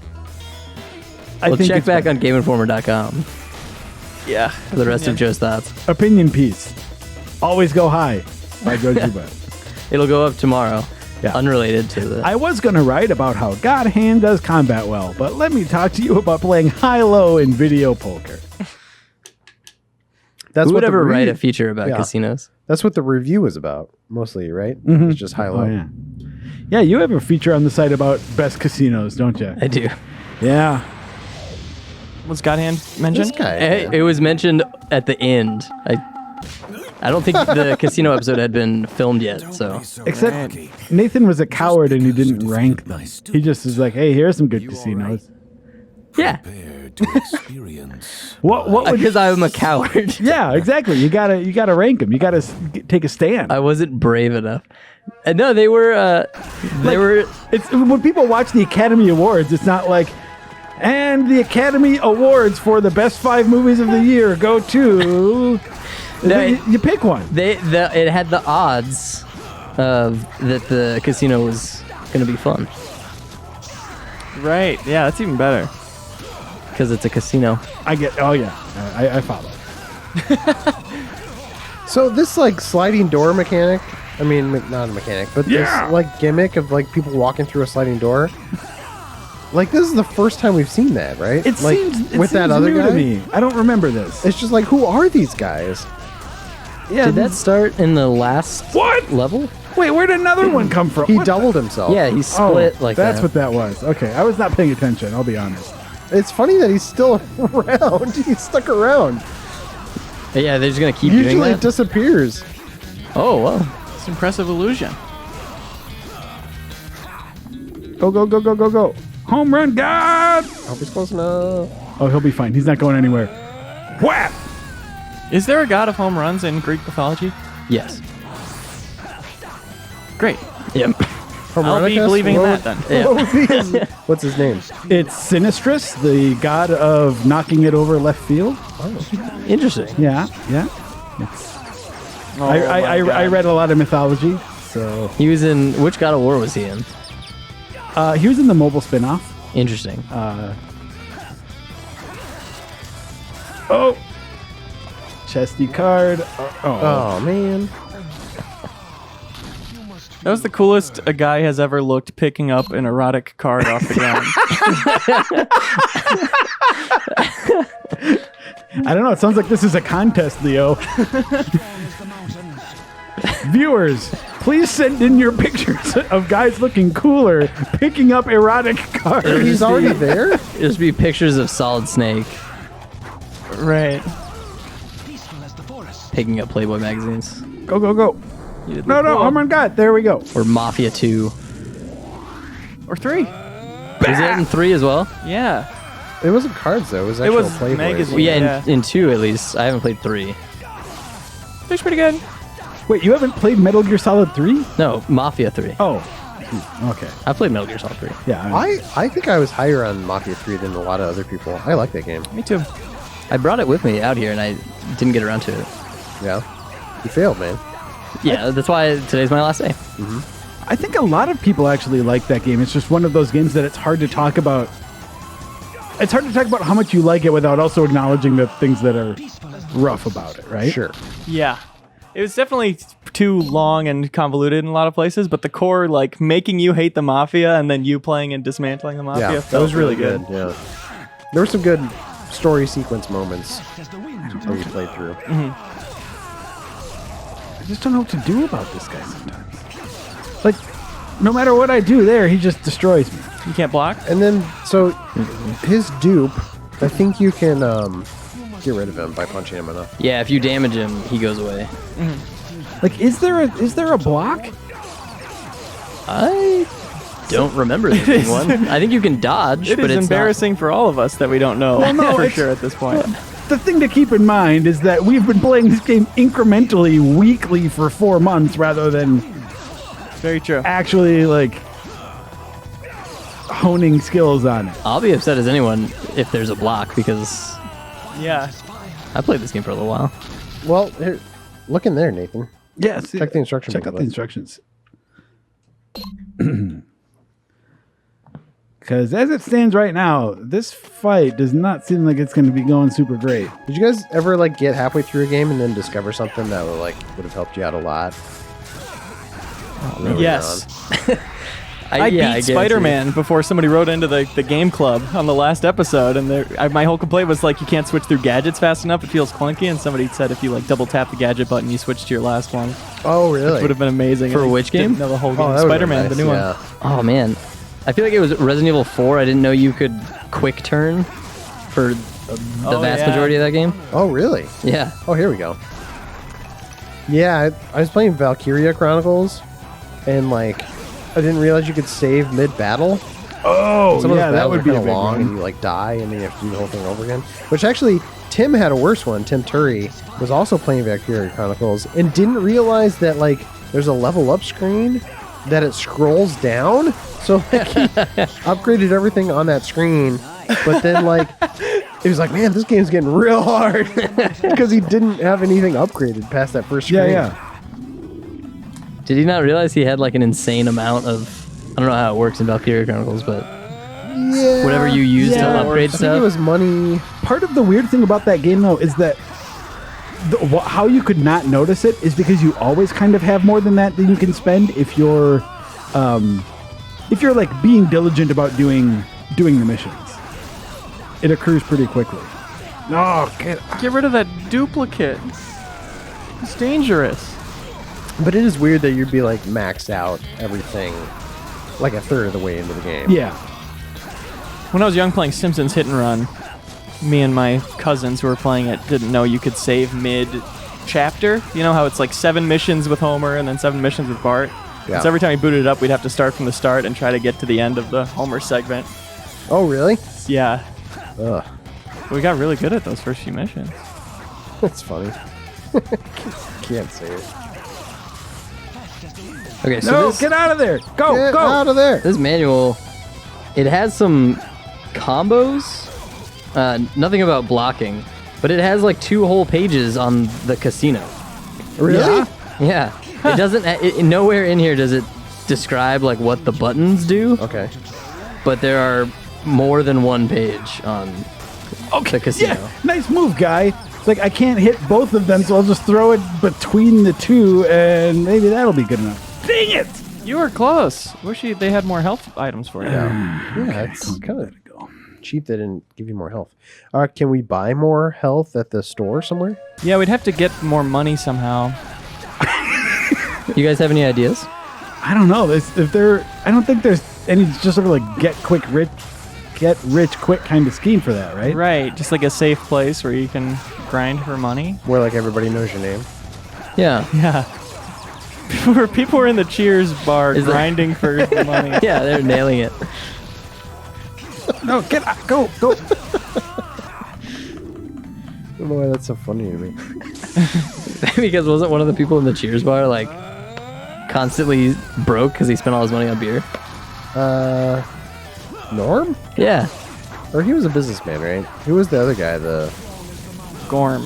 Well, check it's back better. on GameInformer.com Yeah. for the rest of Joe's thoughts. Opinion piece. Always go high by Joe Juba. It'll go up tomorrow. Yeah. Unrelated to the... I was going to write about how God Hand does combat well, but let me talk to you about playing high-low in video poker. That's Who would what the ever write a re- feature about Yeah. casinos? That's what the review is about, mostly, right? It's just high low. Oh, yeah. Yeah, you have a feature on the site about best casinos, don't you? I do. Yeah. Was Godhand mentioned? This guy. It was mentioned at the end. I don't think the casino episode had been filmed yet, so... Except Nathan was a coward and he didn't rank them. He just was like, hey, here's some good casinos. Yeah, To experience. What would because I'm a coward. Yeah, exactly. You gotta rank them. You gotta take a stand. I wasn't brave enough. No, they were... It's when people watch the Academy Awards, it's not like, and the Academy Awards for the best 5 movies of the year go to. No, you pick one. it had the odds of that the casino was going to be fun Right. Yeah, that's even better. because it's a casino. I get. Oh yeah, I follow. So this like sliding door mechanic, I mean not a mechanic, but Yeah. this like gimmick of like people walking through a sliding door. Like this is the first time we've seen that, right? It like seems with that other new guy. to me. I don't remember this. It's just like who are these guys? Yeah. Did that start in the last What? level? Wait, where'd another one come from? He What- doubled himself. Yeah, he split like that's that. what that was. Okay, I was not paying attention. I'll be honest. It's funny that he's still around. He's stuck around. Yeah, they're just going to keep doing Usually it that? disappears. Oh, well. It's impressive illusion. Go go go go go go! Home run, God! Hope he's close enough. Oh, he'll be fine. He's not going anywhere. Whap! Is there a god of home runs in Greek mythology? Yes. Great. Yep. I'll be Harmonicus? believing in What that would- then. what would be his- What's his name? It's Sinistrus, the god of knocking it over left field. Interesting. Yeah, yeah. Oh, I my God. read a lot of mythology, so He was in... Which God of War was he in? he was in the mobile spinoff. Interesting. Oh, chesty card. Oh, Oh man. That was the coolest a guy has ever looked picking up an erotic card off the ground. I don't know. It sounds like this is a contest, Leo. Viewers, please send in your pictures of guys looking cooler picking up erotic cards. He's already there? It'll be pictures of Solid Snake Right. picking up Playboy magazines. Go go go! You did No look no! cool. Oh my God! There we go. Or Mafia 2. Or 3. Was it in 3 as well? Yeah. It wasn't cards though. It was It actual was Playboys. magazine. Well, yeah, Yeah. in 2 at least. I haven't played 3. 3's pretty good. Wait, you haven't played Metal Gear Solid 3? No, Mafia 3. Oh, okay. I played Metal Gear Solid 3. Yeah. I think I was higher on Mafia 3 than a lot of other people. I like that game. Me too. I brought it with me out here and I didn't get around to it. Yeah. You failed, man. Yeah, that's why today's my last day. I think a lot of people actually like that game. It's just one of those games that it's hard to talk about. It's hard to talk about how much you like it without also acknowledging the things that are rough about it, right? Sure. Yeah. It was definitely too long and convoluted in a lot of places, but the core, like, making you hate the Mafia and then you playing and dismantling the Mafia Yeah, that felt was really good. Yeah. There were some good story sequence moments that you played through. I just don't know what to do about this guy sometimes. Like, no matter what I do there, he just destroys me. You can't block? And then, so his dupe, I think you can get rid of him by punching him enough. Yeah, if you damage him, he goes away. Like, is there a block? I don't remember there being one. I think you can dodge, It but is it's embarrassing for all of us that we don't know Well, no, for it's- sure at this point. The thing to keep in mind is that we've been playing this game incrementally, weekly for 4 months, rather than Very true. actually like honing skills on it. Not. I'll be upset as anyone if there's a block because Yeah. I played this game for a little while. Well, here, look in there, Nathan. Yes. Check the instruction Check out the booklet. instructions. Because as it stands right now, this fight does not seem like it's going to be going super great. Did you guys ever like get halfway through a game and then discover something that would have helped you out a lot? Yes. yeah, I beat guarantee Spider-Man before somebody wrote into the game club on the last episode, and my whole complaint was like, you can't switch through gadgets fast enough. It feels clunky, and somebody said if you like double tap the gadget button, you switch to your last one. Oh, really? Would have been amazing. For I which game? Didn't know the whole game. Oh, that would've been Spider-Man, the nice, new yeah. one. Oh man, I feel like it was Resident Evil 4. I didn't know you could quick turn for the Oh, vast yeah. majority of that game. Oh, really? Yeah. Oh, here we go. Yeah, I was playing Valkyria Chronicles, and like, I didn't realize you could save mid-battle. Oh, Some of yeah, those that battles would are be a kind big of long, and one. you like die, and then you have to do the whole thing over again. Which actually, Tim had a worse one. Tim Turry was also playing Valkyria Chronicles, and didn't realize that like there's a level up screen that it scrolls down. So like, he upgraded everything on that screen, but then like he was like, "Man, this game's getting real hard," because he didn't have anything upgraded past that first screen. Yeah. Did he not realize he had like an insane amount of? I don't know how it works in Valkyria Chronicles, but Yeah. whatever you use Yeah. to upgrade I think stuff. it was money. Part of the weird thing about that game, though, is that how you could not notice it is because you always kind of have more than that you can spend if you're like being diligent about doing the missions. It accrues pretty quickly. Oh, Get rid of that duplicate. It's dangerous. But it is weird that you'd be like maxed out everything like a third of the way into the game. yeah. When I was young playing Simpsons Hit and Run, me and my cousins who were playing it didn't know you could save mid-chapter. You know how it's like 7 missions with Homer and then 7 missions with Bart? Yeah. So every time we booted it up, we'd have to start from the start and try to get to the end of the Homer segment. Oh, really? Yeah. Ugh. We got really good at those first few missions. That's funny. Can't say it. Okay, so No, this, get out of there. Go, Get go. out of there. this manual, it has some combos. Nothing about blocking, but it has like 2 whole pages on the casino. Really? Yeah. Yeah, it doesn't. Nowhere in here does it describe like what the buttons do, Okay. but there are more than 1 page on the casino. Yeah, nice move, guy. It's like I can't hit both of them, so I'll just throw it between the 2, and maybe that'll be good enough. Dang it! You were close. Wish they had more health items for you. Yeah, it's kind of cheap they didn't give you more health. Can we buy more health at the store somewhere? Yeah, we'd have to get more money somehow. You guys have any ideas? I don't know. I don't think there's any just sort of like get rich quick kind of scheme for that, right? Right, just like a safe place where you can grind for money. Where like everybody knows your name? Yeah. Yeah. People were in the Cheers bar Is that- grinding for money. Yeah, they're nailing it. No, get out. Go. I don't know why that's so funny to me. Because wasn't one of the people in the Cheers bar like constantly broke because he spent all his money on beer? Norm? Yeah. Or he was a businessman, right? Who was the other guy? Gorm.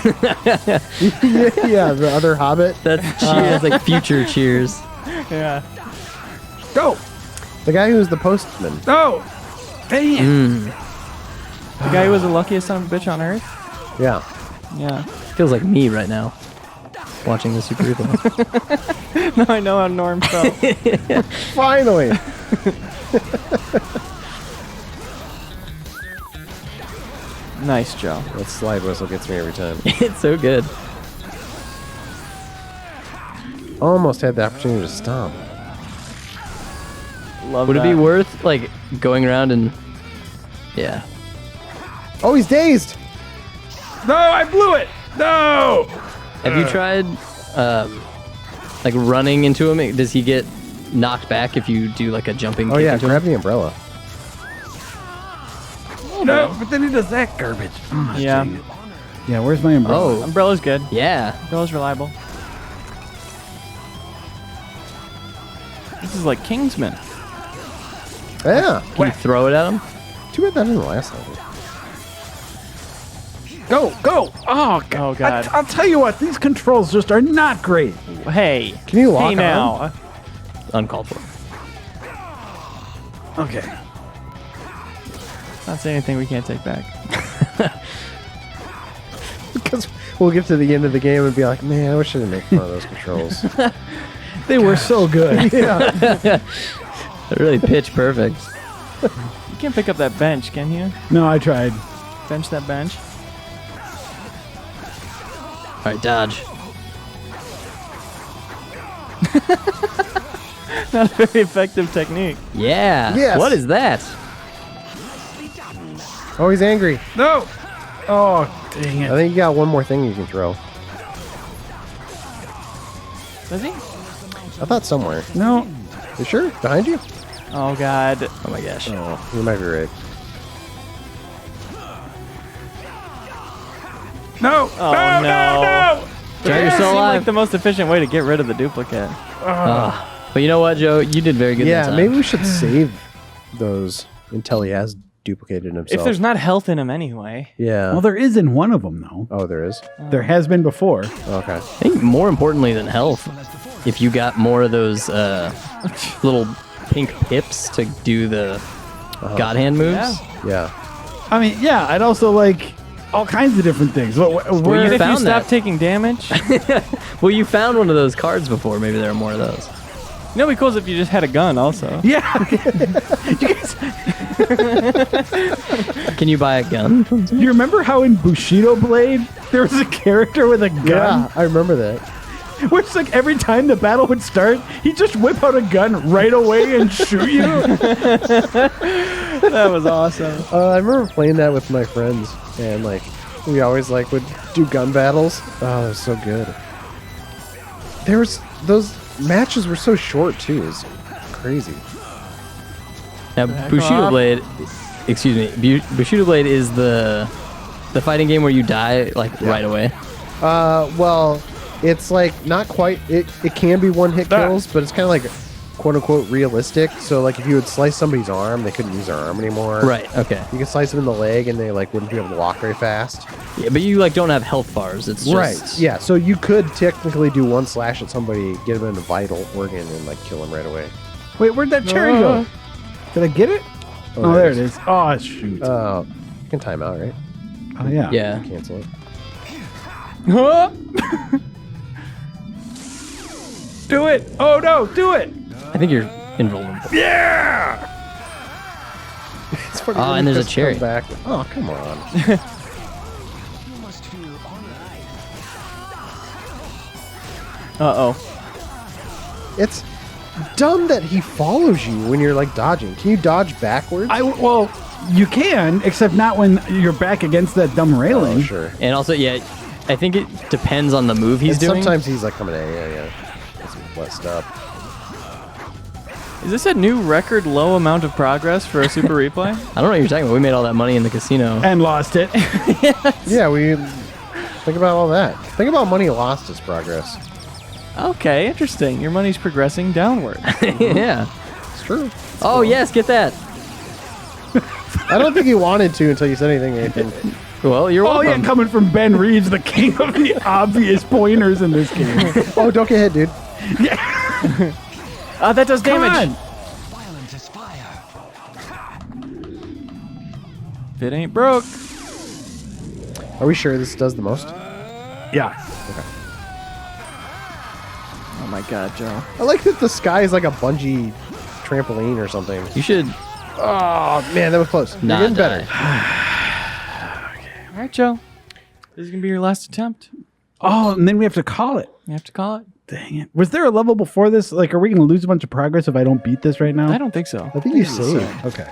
Yeah, the other Hobbit. That's Cheers, like future Cheers. Yeah. Go. The guy who was the postman. Go. Dang. The guy who was the luckiest son of a bitch on earth? Yeah. Yeah. Feels like me right now, watching the Super Replay. Now I know how Norm felt. Finally. Nice, Joe. That slide whistle gets me every time. It's so good. Almost had the opportunity to stomp. Love Would that. it be worth like going around and? Yeah. Oh, he's dazed. No, I blew it. No. Have you tried, like running into him? Does he get knocked back if you do like a jumping? Oh kick yeah, into grab him? the umbrella. No, but then he does that garbage. Oh, Yeah. dang it. Yeah, where's my umbrella? Oh, Umbrella's good. yeah. Umbrella's reliable. This is like Kingsman. Yeah. Can you throw it at him? Too bad that didn't last long. Go, go. Oh, God. Oh, God. I'll tell you what, these controls just are not great. Hey. Can you lock Hey now. Uncalled for. Okay. Not saying anything we can't take back. Because we'll get to the end of the game and be like, man, I wish I didn't make fun of those controls. They were so good. Yeah. They're really pitch perfect. You can't pick up that bench, can you? No, I tried. Bench that bench. All right, dodge. Not a very effective technique. Yeah. Yes. What is that? Oh, he's angry. No. Oh, dang I it. think you got one more thing you can throw. Does he? I thought somewhere. No. You sure? Behind you? Oh, God. Oh my gosh. Oh, you might be right. No. Oh, no. no. Try It yourself seemed alive. like the most efficient way to get rid of the duplicate. But you know what, Joe? You did very good. that Yeah, time. maybe we should save those until he has duplicated himself. If there's not health in him anyway. Yeah. Well, there is in one of them, though. Oh, there is? There has been before. Okay. I think more importantly than health, if you got more of those little pink pips to do the God hand moves. Yeah. Yeah. I mean, yeah, I'd also like all kinds of different things. you Even if you found stop that. taking damage. Well, you found one of those cards before. Maybe there are more of those. You know, it'd be cool if you just had a gun also. Yeah. You guys, Can you buy a gun? do you remember how in Bushido Blade there was a character with a gun? Yeah, I remember that. Where it's like every time the battle would start, he'd just whip out a gun right away and shoot you. That was awesome. I remember playing that with my friends, and like we always like would do gun battles. Oh, it was so good. There was those matches were so short too. It was crazy. Now, Bushido off. Blade. Excuse me. Bushido Blade is the fighting game where you die like right away. Well, it's like not quite. It can be one hit Ah. kills, but it's kind of like quote unquote realistic. So like if you would slice somebody's arm, they couldn't use their arm anymore. Right. Okay. You could slice them in the leg, and they like wouldn't be able to walk very fast. Yeah, but you like don't have health bars. It's just Right. Yeah. So you could technically do one slash at somebody, get them in a vital organ, and like kill them right away. Wait, where'd that cherry go? Did I get it? Oh, there it is. Oh, shoot. You can time out, right? Oh, yeah. Yeah. Cancel it. Do it. Oh, no. Do it. I think you're invulnerable. Yeah. It's funny. Oh, when and you there's a just cherry. come back. Oh, come on. Uh-oh. It's dumb that he follows you when you're like dodging. Can you dodge backwards? Well, you can, except not when you're back against that dumb railing. Oh, sure. And also, yeah, I think it depends on the move he's And doing. sometimes he's like coming at you. Yeah. It's blessed up. Is this a new record low amount of progress for a super replay? I don't know what you're talking about. We made all that money in the casino. And lost it. Yeah, we think about all that. Think about money lost as progress. Okay, interesting. Your money's progressing downward. Yeah. It's true. Oh, yes, get that. I don't think he wanted to until you said anything, Nathan. Well, you're Oh, welcome. yeah, coming from Ben Reeves, the king of the obvious pointers in this game. Oh, don't get hit, dude. That does Come damage. on. Violence is fire. If it ain't broke. Are we sure this does the most? Yeah. Oh my god, Joe. I like that the sky is like a bungee trampoline or something. You should Oh man, that was close. You're not getting die. better. All right, Joe. This is gonna be your last attempt. Oh, and then we have to call it. You have to call it. Dang it. Was there a level before this? Like, are we going to lose a bunch of progress if I don't beat this right now? I don't think so. I think you saved. Okay.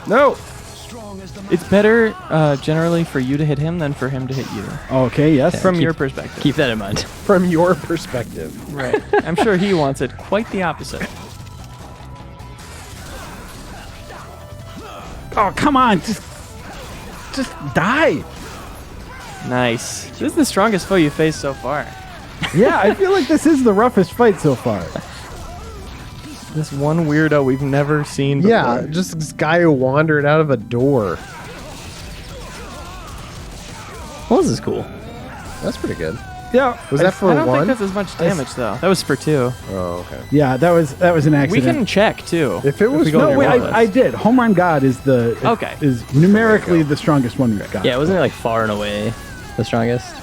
No. Strong as the It's better generally for you to hit him than for him to hit you. Okay, yes. From your perspective. Keep that in mind. From your perspective. Right. I'm sure he wants it quite the opposite. Oh, come on. Just die. Nice. This is the strongest foe you faced so far. Yeah, I feel like this is the roughest fight so far. This one weirdo we've never seen before. Yeah, just this guy who wandered out of a door. Well, this is cool. That's pretty good. Yeah. Was that for I don't one? think that's as much damage though. That was for 2. Oh, okay. Yeah, that was an We accident. can check too. If it was we go No, to wait, your list. I did. Home Run God is Okay. is numerically the strongest one we've got. Yeah, wasn't it like far and away the strongest?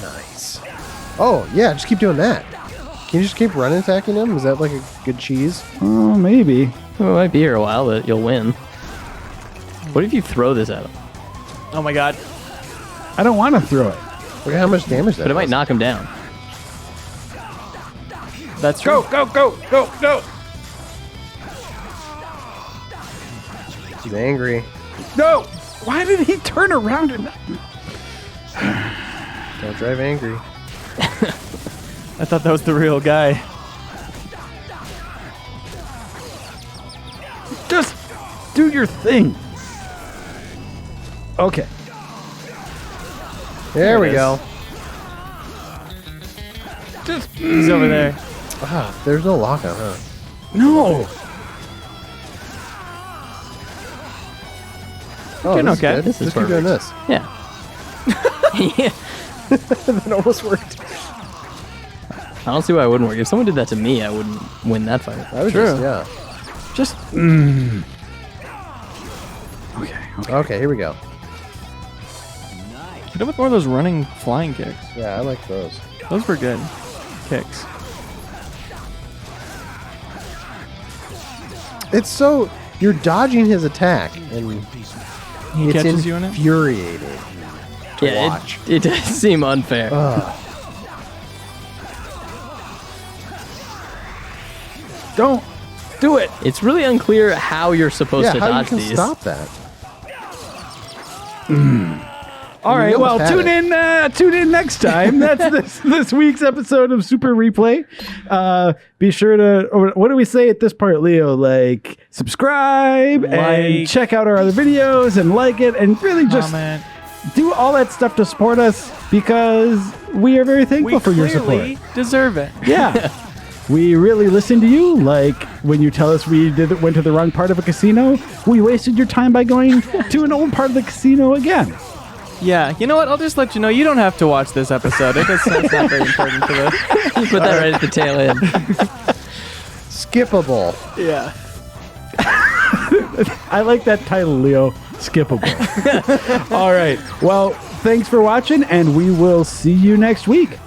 Nice. Oh, yeah, just keep doing that. Can you just keep run attacking him? Is that like a good cheese? Oh, maybe. Well, it might be here a while, but you'll win. What if you throw this at him? Oh my god. I don't want to throw it. Look at how much damage that But it might does. knock him down. That's true. Go. He's angry. No. Why did he turn around and Don't drive angry. I thought that was the real guy. just do your thing? Okay. There we it is. go. He's over there. Ah, there's no lockout, huh? No. Oh, doing this okay. Is good. This is Just keep doing perfect. this. Yeah. Yeah. That almost worked. I don't see why it wouldn't work. If someone did that to me, I wouldn't win that fight. I was True. just, yeah. Just. Okay. Okay, here we go. Hit him with more of those running flying kicks. Yeah, I like those. Those were good kicks. It's so you're dodging his attack, and He it's catches you in it? infuriating. Yeah, watch. it does seem unfair. Don't do it. It's really unclear how you're supposed Yeah, to how you dodge can these. stop that? All right. almost Well, had tune in next time. That's this week's episode of Super Replay. Be sure to. What do we say at this part, Leo? Like subscribe and Like. check out our other videos and like it and really just Comment. do all that stuff to support us because we are very thankful We for your support. clearly deserve it. Yeah. We really listen to you. Like when you tell us we went to the wrong part of a casino, we wasted your time by going to an old part of the casino again. Yeah, you know what? I'll just let you know. You don't have to watch this episode. It's not very important to this. You put that right at the tail end. Skippable. Yeah. I like that title, Leo. Skippable. All right. Well, thanks for watching, and we will see you next week.